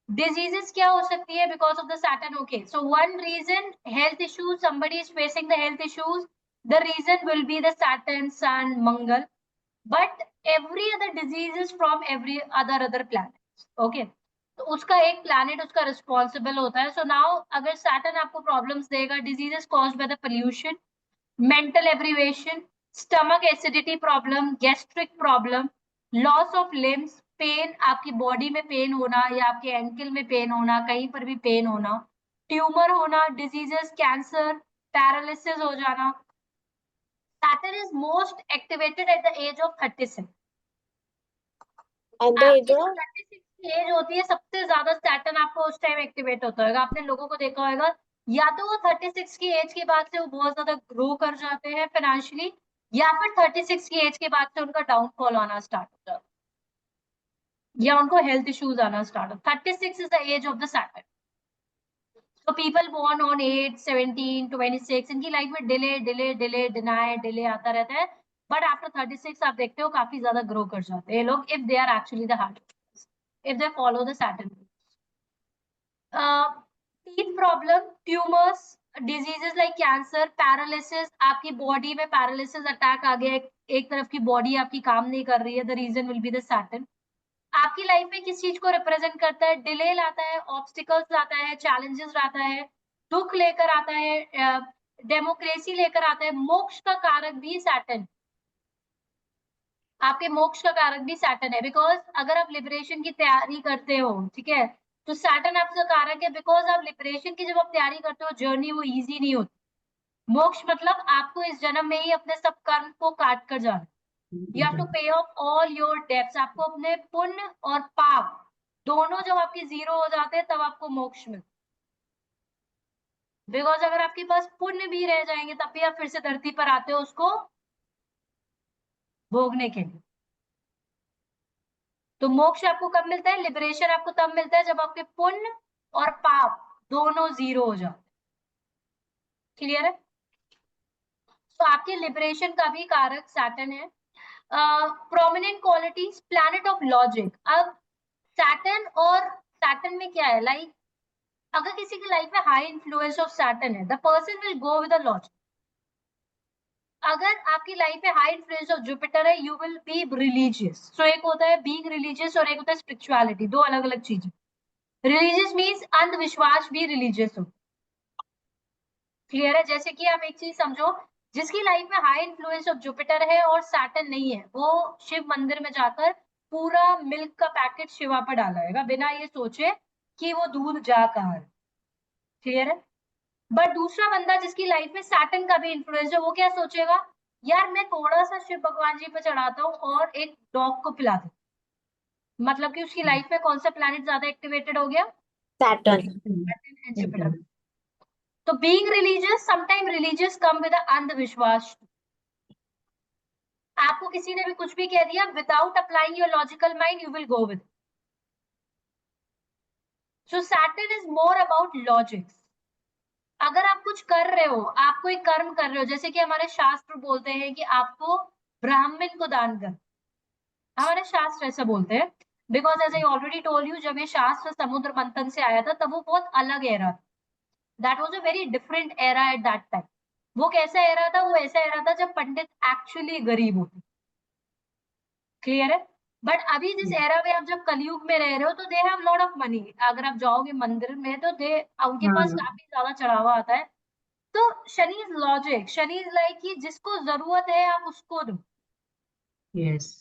Diseases क्या हो सकती है because of the Saturn? Okay, so one reason, health issues, somebody is facing the health issues, the reason will be the Saturn, Sun, Mangal, but every other disease is from every other planets. Okay, तो उसका एक planet उसका responsible होता है. So now अगर Saturn आपको problems देगा, diseases caused by the pollution, mental aberration, stomach acidity problem, gastric problem, loss of limbs, pain, आपकी बॉडी में पेन होना या आपके एंकल में पेन होना, कहीं पर भी पेन होना, ट्यूमर होना, डिजीजेस, कैंसर, पैरालिसिस हो जाना। Saturn is most activated at the age of 36. At the आपकी एज जो ऑफ 36 की एज होती है सबसे ज्यादा सैटर्न आपको उस टाइम एक्टिवेट होता होगा। आपने लोगों को देखा होगा, या तो वो 36 की एज के बाद से वो बहुत ज्यादा ग्रो कर जाते हैं फाइनेंशियली, या फिर 36 की एज के बाद से उनका डाउनफॉल आना स्टार्ट हो जाता है या उनको हेल्थ इश्यूज आना स्टार्ट हो। 36 is the age of the Saturn. तो पीपल बोर्न ऑन 8, 17, 26, इनकी लाइफ में delay delay delay deny delay आता रहता है, बट आफ्टर 36 आप देखते हो काफी ज्यादा ग्रो कर जाते हैं लोग, if they are actually the hard, if they follow the Saturn. Teeth problem, tumors, diseases like cancer, paralysis, आपकी बॉडी में पैरालिसिस अटैक आ गया, एक तरफ की बॉडी आपकी काम नहीं कर रही है, the reason will be the Saturn. आपकी लाइफ में किस चीज को रिप्रेजेंट करता है? डिले लाता है, ऑब्स्टिकल्स लाता है, चैलेंजेस लाता है, दुख लेकर आता है, डेमोक्रेसी लेकर आता है, मोक्ष का कारक भी सैटर्न, आपके मोक्ष का कारक भी सैटर्न है। बिकॉज अगर आप लिबरेशन की तैयारी करते हो, ठीक है, तो सैटर्न आपका कारक है। बिकॉज आप लिबरेशन की जब आप तैयारी करते हो, जर्नी वो इजी नहीं होती। मोक्ष मतलब आपको इस जन्म में ही अपने सब कर्म को काट कर जाना, यू हैव टू पे ऑफ ऑल योर डेब्ट्स। आपको अपने पुण्य और पाप दोनों जब आपके जीरो हो जाते हैं तब आपको मोक्ष मिलता है। बिकॉज अगर आपके पास पुण्य भी रह जाएंगे तब भी आप फिर से धरती पर आते हो उसको भोगने के लिए। तो मोक्ष आपको कब मिलता है? लिबरेशन आपको तब मिलता है जब आपके पुण्य और पाप दोनों जीरो हो जाते। क्लियर है? तो आपके लिबरेशन का भी कारक सैटर्न है। Prominent qualities, planet of logic. अब सैटर्न और सैटर्न में क्या है, लाइक अगर किसी की लाइफ में हाई इन्फ्लुएंस ऑफ सैटर्न है, the person will go with the logic. अगर आपकी लाइफ में हाई इन्फ्लुएंस ऑफ जुपिटर है, यू विल बी रिलीजियस। सो एक होता है बीइंग रिलीजियस और एक होता है स्पिरिचुअलिटी, दो अलग अलग चीजें। रिलीजियस मीन्स अंधविश्वास भी रिलीजियस हो। क्लियर है? जैसे कि आप एक चीज समझो, जिसकी लाइफ में हाई इन्फ्लुएंस ऑफ जुपिटर है और सैटर्न नहीं है, वो शिव मंदिर में जाकर पूरा मिल्क का पैकेट शिवा पर डालेगा बिना ये सोचे कि वो दूध जा कहाँ है। क्लियर है? बट दूसरा बंदा जिसकी लाइफ में सैटर्न का भी इन्फ्लुएंस है, वो क्या सोचेगा, यार मैं थोड़ा सा शिव भगवान जी पे चढ़ाता हूँ और एक डॉग को पिला दे। मतलब कि उसकी लाइफ में कौन सा प्लैनेट ज्यादा एक्टिवेटेड हो गया? सैटर्न। Saturn and Jupiter. तो being religious, sometime religious come with अंधविश्वास। आपको किसी ने भी कुछ भी कह दिया, without applying your logical mind you will go with. So Saturn is more about logics. अगर आप कुछ कर रहे हो, आप कोई कर्म कर रहे हो, जैसे कि हमारे शास्त्र बोलते हैं कि आपको ब्राह्मण को दान कर, हमारे शास्त्र ऐसा बोलते हैं। Because as I already told you, जब ये शास्त्र समुद्र मंथन से आया था तब वो बहुत अलग एरा था। That was a very different era at that time. वो कैसा एरा था? वो ऐसा एरा था जब पंडित एक्चुअली गरीब होते। क्लियर है? बट अभी जिस एरा में आप जब कलयुग में रह रहे हो, तो they have lot of money. अगर आप जाओगे मंदिर में तो उनके पास काफी ज्यादा चढ़ावा आता है। तो Shani is logic, Shani is like कि जिसको जरूरत है आप उसको दो। Yes.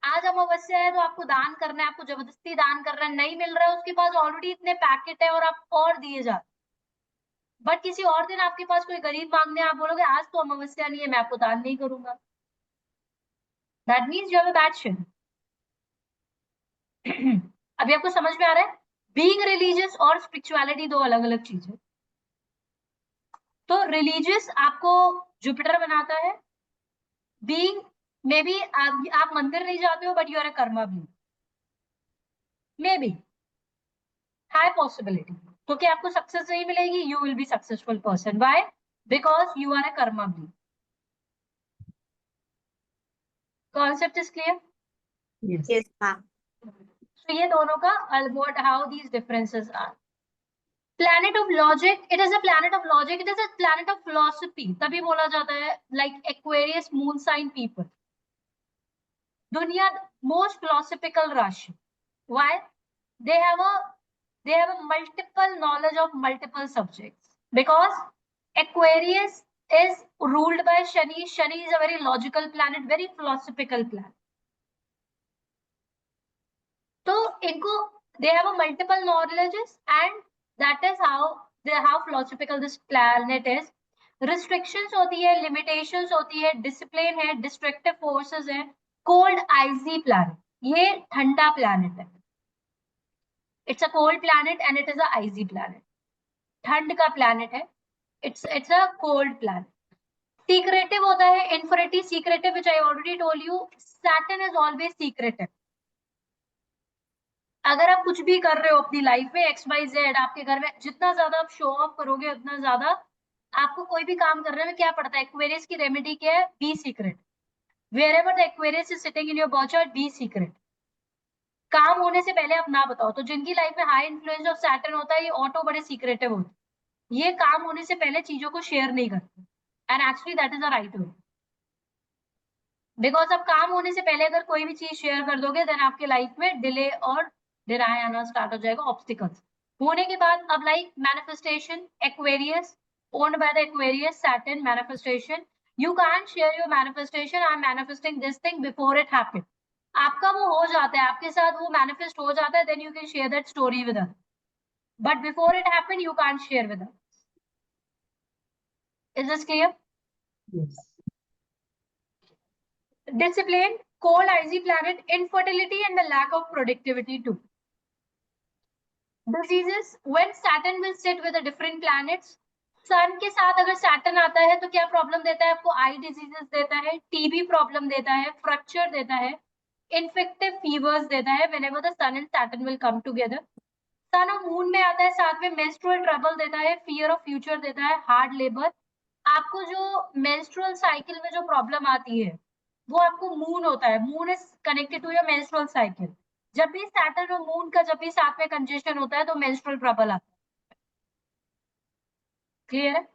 आज अमावस्या है तो आपको दान करना है, आपको जबरदस्ती दान कर रहा है, नहीं मिल रहा है, उसके पास ऑलरेडी इतने पैकेट है और आप और दिए जाते। बट किसी और दिन आपके पास कोई गरीब मांगने, आप बोलोगे आज तो अमावस्या नहीं है, मैं आपको दान नहीं करूंगा। That means you have a bad Shani. अभी आपको समझ में आ रहा है? बीइंग रिलीजियस और स्पिरिचुअलिटी दो अलग अलग चीजें। तो रिलीजियस आपको जुपिटर बनाता है। बीइंग मे बी आप मंदिर नहीं जाते हो but you are a Karma भी, मे बी हाई पॉसिबिलिटी। तो क्या आपको सक्सेस नहीं मिलेगी? You will be successful person. Why? Because you are a Karma भी। Concept is clear? Yes. Yes ma'am. तो ये दोनों का what how these differences are. Planet of logic, it is a planet of logic, it is a planet of philosophy. तभी बोला जाता है like Aquarius moon sign people. दुनिया most philosophical राशि. Why? They have a multiple knowledge of multiple subjects. Because Aquarius is ruled by Shani. Shani is a very logical planet, very philosophical planet. So इनको they have a multiple knowledges, and that is how philosophical this planet is. Restrictions होती है, limitations होती है, discipline है, destructive forces है. Cold icy planet, ये ठंडा planet है. It's a cold planet and it is a icy planet. ठंड का planet है. It's a cold planet. Secretive होता है, Infinity secretive, which I already told you. Saturn is always secretive. अगर आप कुछ भी कर रहे हो अपनी लाइफ में XYZ, आपके घर में जितना ज्यादा आप शो ऑफ करोगे उतना ज्यादा आपको कोई भी काम करने में क्या पड़ता है. एक्वेरियस की रेमेडी क्या है? Be secret. Wherever the Aquarius is sitting in your birth chart, be secret. काम होने से पहले आप ना बताओ. तो जिनकी लाइफ में हाई इन्फ्लुएंस ऑफ सैटर्न होता है, ये ऑटो बड़े सीक्रेटिव होते हैं. ये काम होने से पहले चीजों को शेयर नहीं करते. And actually that is a right way, because अब काम होने से पहले अगर कोई भी चीज शेयर कर दोगे देन आपके लाइफ में डिले और डिराई आना स्टार्ट हो जाएगा. ऑब्स्टिकल्स होने के बाद अब like manifestation, Aquarius owned by the Aquarius Saturn manifestation. You can share your manifestation. I am manifesting this thing before it happened. आपका वो हो जाता है, आपके साथ वो मैनिफेस्ट हो जाता है, then you can share that story with us. But before it happened you can share with us. Is this clear? Yes. Discipline, cold icy planet, infertility and the lack of productivity too. Diseases, when Saturn will sit with the different planets. सन के साथ अगर Saturn आता है तो क्या problem देता है आपको? आई डिजीजेस देता है, टीबी प्रॉब्लम देता है, फ्रैक्चर देता है, इन्फेक्टिव फीवर्स देता है. Whenever the sun and Saturn will come together. Sun और मून में आता है साथ में मेंस्ट्रुअल ट्रबल देता है, फियर ऑफ फ्यूचर देता है, हार्ड लेबर. आपको जो मेंस्ट्रुअल साइकिल में जो प्रॉब्लम आती है वो आपको मून होता है. Moon is connected to your menstrual cycle. जब भी सैटर्न और मून का जब भी साथ में कंजेशन होता है तो मेंस्ट्रुअल ट्रबल आता है. क्लियर है?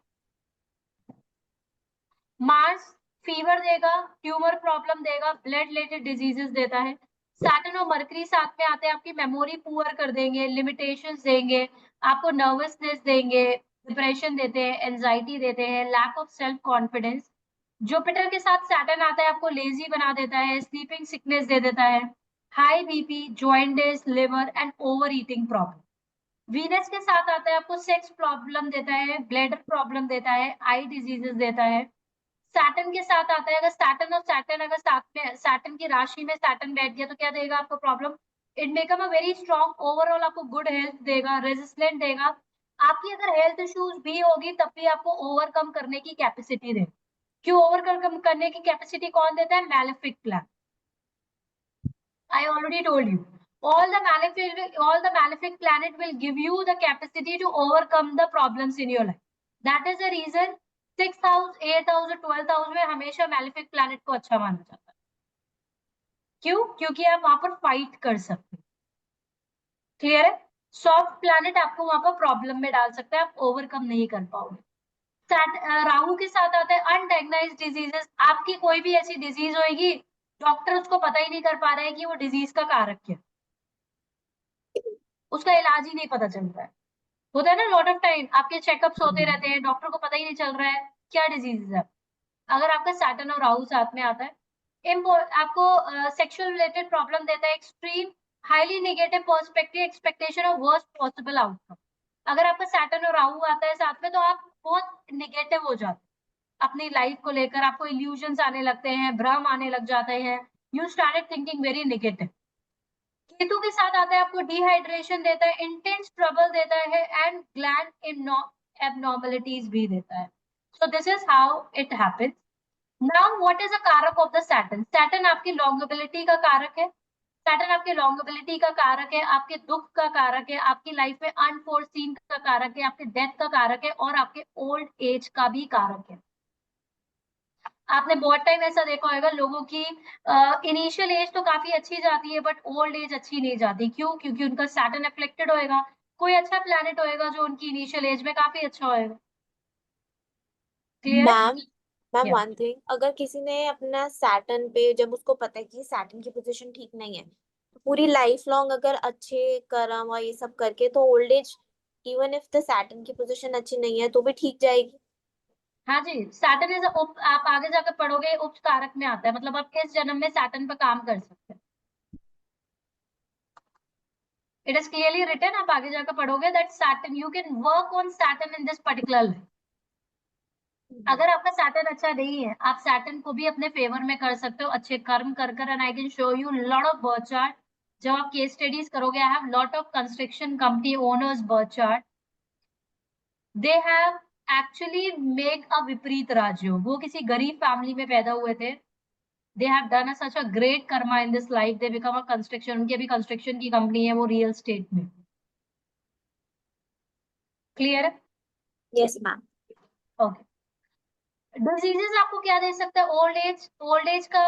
मार्स फीवर देगा, ट्यूमर प्रॉब्लम देगा, ब्लड रिलेटेड डिजीजेस देता है. सैटर्न और मरकरी साथ में आते हैं, आपकी मेमोरी पुअर कर देंगे, लिमिटेशंस देंगे, आपको नर्वसनेस देंगे, डिप्रेशन देते हैं, एंजाइटी देते हैं, lack of self confidence. Jupiter के साथ सैटर्न आता है, आपको लेजी बना देता है, स्लीपिंग सिकनेस दे देता है, high BP, jaundice, liver and over eating problem. Venus के साथ आता है, आपको सेक्स प्रॉब्लम देता है, ब्लैडर प्रॉब्लम देता है, आई डिजीजेस देता है. सैटर्न के साथ आता है, अगर सैटर्न और सैटर्न अगर साथ में सैटर्न की राशि में सैटर्न बैठ गया तो क्या देगा आपको problem? It become a very strong. Overall आपको गुड हेल्थ देगा, रेजिस्टेंट देगा. आपकी अगर हेल्थ इश्यूज भी होगी तब भी आपको ओवरकम करने की कैपेसिटी देगा. क्यों ओवरकम करने की कैपेसिटी कौन देता है? Malefic plan. I already told you. All the malefic planet will give you the capacity to overcome the problems in your life. That is the reason 6th house, 8th house और 12th house में हमेशा malefic planet को अच्छा माना जाता है. क्यों? क्योंकि आप वहां पर फाइट कर सकते हैं. क्लियर है? सॉफ्ट प्लैनेट आपको वहां पर प्रॉब्लम में डाल सकता है, आप ओवरकम नहीं कर पाओगे. राहु के साथ आता है अनडायग्नाइज्ड डिजीजेस. आपकी कोई भी ऐसी डिजीज होगी डॉक्टर उसको पता ही नहीं कर पा रहे हैं कि वो डिजीज का कारक क्या, उसका इलाज ही नहीं पता चल रहा है. होता है ना लॉट ऑफ टाइम आपके चेकअप्स होते रहते हैं, डॉक्टर को पता ही नहीं चल रहा है क्या डिजीज है. अगर आपका सैटर्न और राहु साथ में आता है, आपको सेक्सुअल रिलेटेड प्रॉब्लम देता है, extreme highly negative perspective, expectation of worst possible outcome. अगर आपका सैटर्न और राहु आता है साथ में तो आप बहुत निगेटिव हो जाते हैं अपनी लाइफ को लेकर. आपको इल्यूजन्स आने लगते हैं, भ्रम आने लग जाते हैं, you started thinking very negative. Ketu के साथ आता है, आपको डिहाइड्रेशन देता है, इंटेंस ट्रबल देता है एंड ग्लैंड एबनॉर्मलिटीज भी देता है. So this is how it happens. Now what is a कारक ऑफ द सैटर्न? सैटर्न आपकी लॉन्गेबिलिटी का कारक है. सैटर्न आपके लॉन्गेबिलिटी का कारक है, आपके दुख का कारक है, आपकी लाइफ में अनफोर्सीन का कारक है, आपके डेथ का कारक है और आपके ओल्ड एज का भी कारक है. आपने बहुत टाइम ऐसा देखा होगा लोगों की इनिशियल एज तो काफी अच्छी जाती है बट ओल्ड एज अच्छी नहीं जाती. क्यों? क्योंकि उनका सैटर्न अफेक्टेड होएगा. कोई अच्छा प्लैनेट होएगा जो उनकी इनिशियल एज में काफी अच्छा होएगा. Clear? Ma'am ma'am Yeah. One thing, अगर किसी ने अपना सैटर्न पे, जब उसको पता है कि सैटर्न की पोजीशन ठीक नहीं है, तो पूरी लाइफ लॉन्ग अगर अच्छे कर्म और ये सब करके तो old age, even if the Saturn की पोजीशन अच्छी नहीं है तो भी ठीक जाएगी. हाँ जी, सैटर्न इज आप आगे जाकर पढ़ोगे उप कारक में आता है, मतलब आप किस जन्म में सैटर्न पर काम कर सकते हैं। इट इज क्लियरली रिटन, आप आगे जाकर पढ़ोगे that Saturn you can work on Saturn in this particular life. अगर आपका सैटर्न अच्छा नहीं है, आप सैटर्न को भी अपने फेवर में कर सकते हो, अच्छे कर्म कर कर। And I can show you lot of birth chart. जब आप केस स्टडीज करोगे, I have lot of construction company owners birth chart, they have actually make a विपरीत राजयोग। वो किसी गरीब फैमिली में पैदा हुए थे, they have done such a great karma in this life, they become a construction, उनकी अभी कंस्ट्रक्शन की कंपनी है, वो रियल स्टेट में। क्लियर है? Yes ma'am. ओके। डिजीजेस आपको क्या दे सकता है? Old age. ओल्ड एज का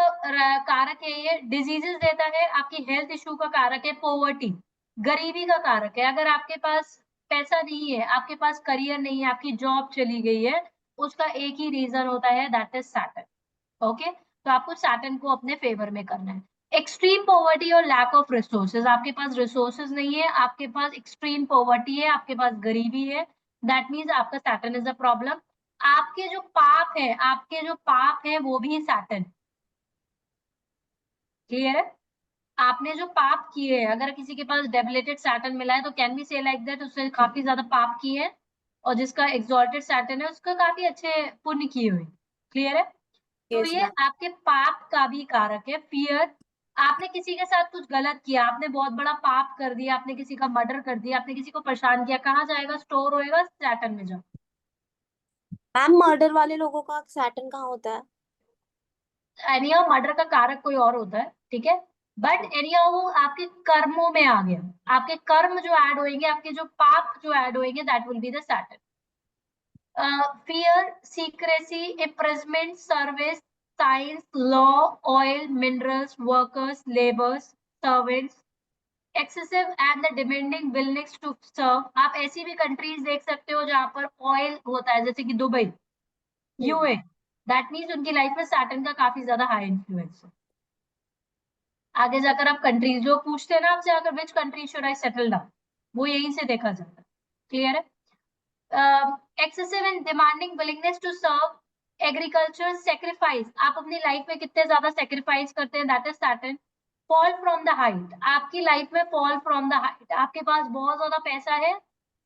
कारक है ये। डिजीजेस देता है, आपकी हेल्थ इशू का कारक है पॉवर्टी, गरीबी का कारक है। अगर आपके पास पैसा नहीं है, आपके पास करियर नहीं है, आपकी जॉब चली गई है, उसका एक ही रीजन होता है, दैट इज सैटर्न। ओके, तो आपको सैटर्न को अपने फेवर में करना है। एक्सट्रीम पॉवर्टी और लैक ऑफ रिसोर्सेज, आपके पास रिसोर्सेज नहीं है, आपके पास एक्सट्रीम पॉवर्टी है, आपके पास गरीबी है, दैट मीन्स आपका सैटर्न इज अ प्रॉब्लम। आपके जो पाप है, आपके जो पाप है वो भी सैटर्न। क्लियर है? आपने जो पाप किए हैं, अगर किसी के पास डेबिलेटेड सैटर्न मिला है तो कैन बी से लाइक दैट उसने काफी ज्यादा पाप किए हैं, और जिसका एक्सॉल्टेड सैटर्न है उसका काफी अच्छे पुण्य किए हुए। क्लियर है? तो यस ये मैम। आपके पाप का भी कारक है। फियर, आपने किसी के साथ कुछ गलत किया, आपने बहुत बड़ा पाप कर दिया, आपने किसी का मर्डर कर दिया, आपने किसी को परेशान किया, कहाँ जाएगा? स्टोर होएगा सैटर्न में। जाओ। मैम मर्डर वाले लोगों का सैटर्न कहाँ होता है? एनिया मर्डर का कारक कोई और होता है, ठीक है, बट एनिया वो आपके कर्मों में आ गया। आपके कर्म जो ऐड होंगे, आपके जो पाप जो ऐड होंगे, that will be the Saturn. Fear, secrecy, imprisonment, service, science, law, oil, minerals, workers, labours, servants, excessive and the demanding willingness to serve. आप ऐसी भी कंट्रीज देख सकते हो जहां पर ऑयल होता है, जैसे कि दुबई, यूए, दैट मीन्स उनकी लाइफ में सैटर्न का काफी ज्यादा हाई इन्फ्लुएंस है। आगे जाकर आप कंट्रीज जो पूछते हैं ना आपसे, अगर which country should I settle down, वो यहीं से देखा जाता है। क्लियर है? Excessive and demanding willingness to serve, agriculture, sacrifice, आप अपनी लाइफ में कितने ज्यादा सेक्रीफाइस करते हैं, that is Saturn. Fall from the height, आपकी लाइफ में फॉल फ्रॉम द हाइट, आपके पास बहुत ज्यादा पैसा है,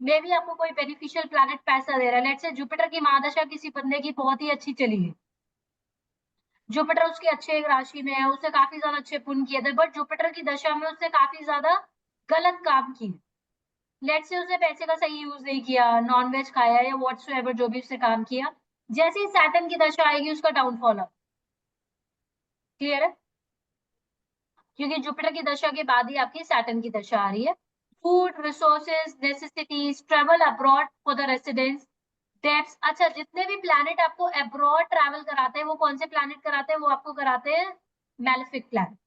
मे भी आपको कोई बेनिफिशियल प्लैनेट पैसा दे रहा है, लेट्स से जुपिटर की महादशा किसी बंदे की बहुत ही अच्छी चली है, जुपिटर उसके अच्छे एक राशि में है, उसने काफी ज्यादा अच्छे पुण्य किए थे, बट जुपिटर की दशा में उसने काफी ज्यादा गलत काम किए। लेट्स से उसने पैसे का सही यूज नहीं किया, नॉनवेज खाया या व्हाटसोएवर जो भी उसने काम किया, जैसे ही सैटर्न की दशा आएगी उसका डाउनफॉल अब। क्लियर है? क्योंकि जुपिटर की दशा के बाद ही आपकी सैटर्न की दशा आ रही है। Food, resources, necessities, travel abroad for the residents, dates. अच्छा, जितने भी प्लैनेट आपको अब्रॉड ट्रैवल कराते हैं, वो कौन से प्लैनेट कराते हैं? वो आपको कराते हैं मैलेफिक प्लैनेट।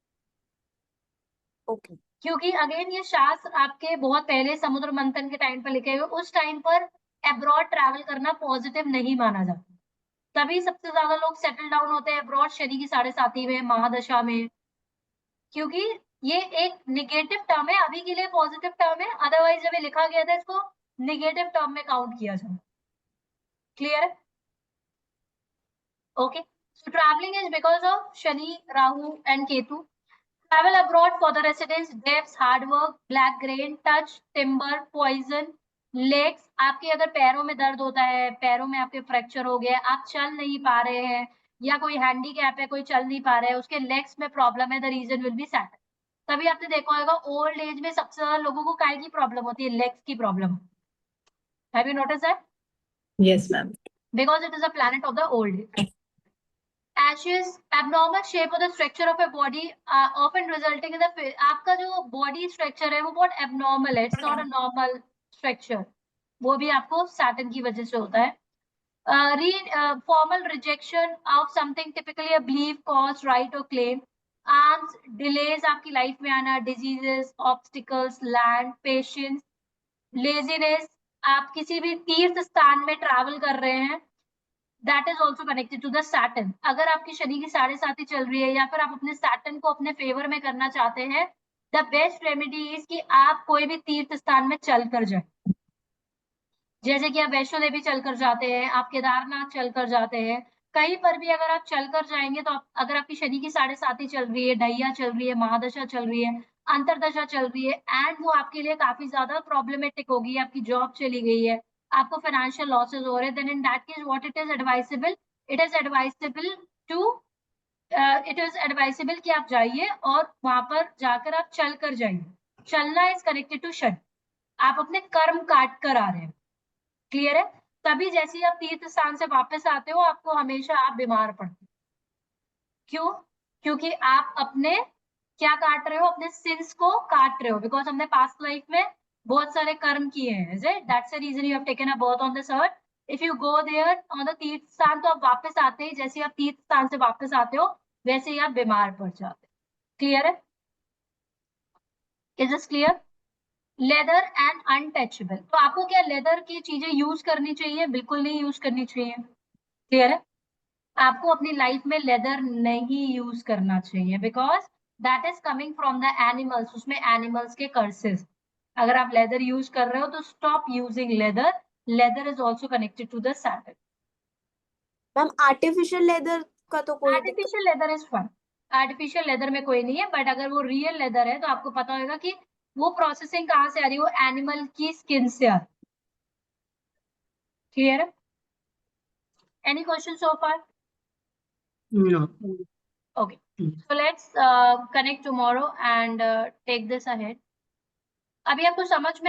ओके। क्योंकि अगेन ये शास्त्र आपके बहुत पहले समुद्र मंथन के टाइम पर लिखे हुए, उस टाइम पर अब्रॉड ट्रैवल करना पॉजिटिव नहीं माना जाता, तभी सबसे ज्यादा लोग सेटल डाउन होते हैं अब्रॉड, शनि की 7.5 में, महादशा में। क्योंकि ये एक निगेटिव टर्म है, अभी के लिए पॉजिटिव टर्म है, अदरवाइज जब ये लिखा गया था इसको निगेटिव टर्म में काउंट किया जाए। क्लियर है? Okay, so travelling is because of Shani, Rahu and Ketu. Travel abroad for the residents, debts, hard work, black grain, touch, timber, poison, legs। आपके अगर पैरों में दर्द होता है, पैरों में आपके फ्रैक्चर हो गया, आप चल नहीं पा रहे हैं, या कोई हैंडीकैप है, कोई चल नहीं पा रहा है, उसके लेग्स में प्रॉब्लम है, the reason will be Saturn. तभी आपने देखा होगा ओल्ड एज में सबसे ज्यादा लोगों को काय की प्रॉब्लम होती है? लेग्स की problem. Have you notice that? Yes, ma'am. Because it is a planet of the old age. Ashes, abnormal shape of the structure of a body, often resulting in the आपका जो body structure है वो बहुत abnormal है, it's not a normal structure, वो भी आपको Saturn की वजह से होता है। Formal rejection of something, typically a belief, cause, right or claim. Arms, delays आपकी लाइफ में आना, diseases, obstacles, land, patience, laziness। आप किसी भी तीर्थ स्थान में ट्रैवल कर रहे हैं, that is also connected to the Saturn. अगर आपकी शनि की 7.5 चल रही है, या फिर आप अपने सैटर्न को अपने फेवर में करना चाहते हैं, द बेस्ट रेमेडी इज कि आप कोई भी तीर्थ स्थान में चल कर जाए। जैसे कि आप वैष्णो देवी चलकर जाते हैं, आप केदारनाथ चलकर जाते हैं, कहीं पर भी अगर आप चलकर जाएंगे तो अगर आपकी शनि की 7.5 चल रही है, ढैया चल रही है, महादशा चल रही है, अंतरदशा चल रही है, एंड वो आपके लिए काफी ज्यादा प्रॉब्लमेटिक होगी, आपकी जॉब चली गई है, आपको फाइनेंशियल लॉसेस हो रहे हैं, then in that case what it is advisable, it is advisable कि आप जाइए और वहां पर जाकर आप चल कर जाइए। चलना इज कनेक्टेड टू शनि, आप अपने कर्म काट कर आ रहे हैं, क्लियर है? तभी जैसे ही आप तीर्थ स्थान से वापस आते हो आपको हमेशा आप बीमार पड़ते हो। क्यों? क्योंकि आप अपने क्या काट रहे हो, अपने सिंस को काट रहे हो, बिकॉज हमने पास्ट लाइफ में बहुत सारे कर्म किए हैं, is it? That's the reason you have taken a birth on this earth. If you go there on the तीर्थ स्थान, तो आप वापस आते ही, जैसे आप तीर्थ स्थान से वापस आते हो वैसे ही आप बीमार पड़ जाते हो। क्लियर है? Is this clear? Leather and untouchable, तो आपको क्या लेदर की चीजें यूज करनी चाहिए? बिल्कुल नहीं यूज करनी चाहिए। क्लियर है? आपको अपनी लाइफ में लेदर नहीं यूज करना चाहिए, because that is coming from the animals, उसमें एनिमल्स के कर्सेस। अगर आप लेदर यूज कर रहे हो तो stop using leather. Leather is also connected to the Saturn. Ma'am artificial leather का तो कोई दिक्कत? Artificial leather is fun, artificial leather में कोई नहीं है, बट अगर वो रियल लेदर है तो आपको पता होगा कि वो प्रोसेसिंग कहाँ से आ रही है, वो एनिमल की स्किन से आ रही है। क्लियर है? Any question so far? No. Okay, so let's connect tomorrow and take this ahead. अभी आपको समझ में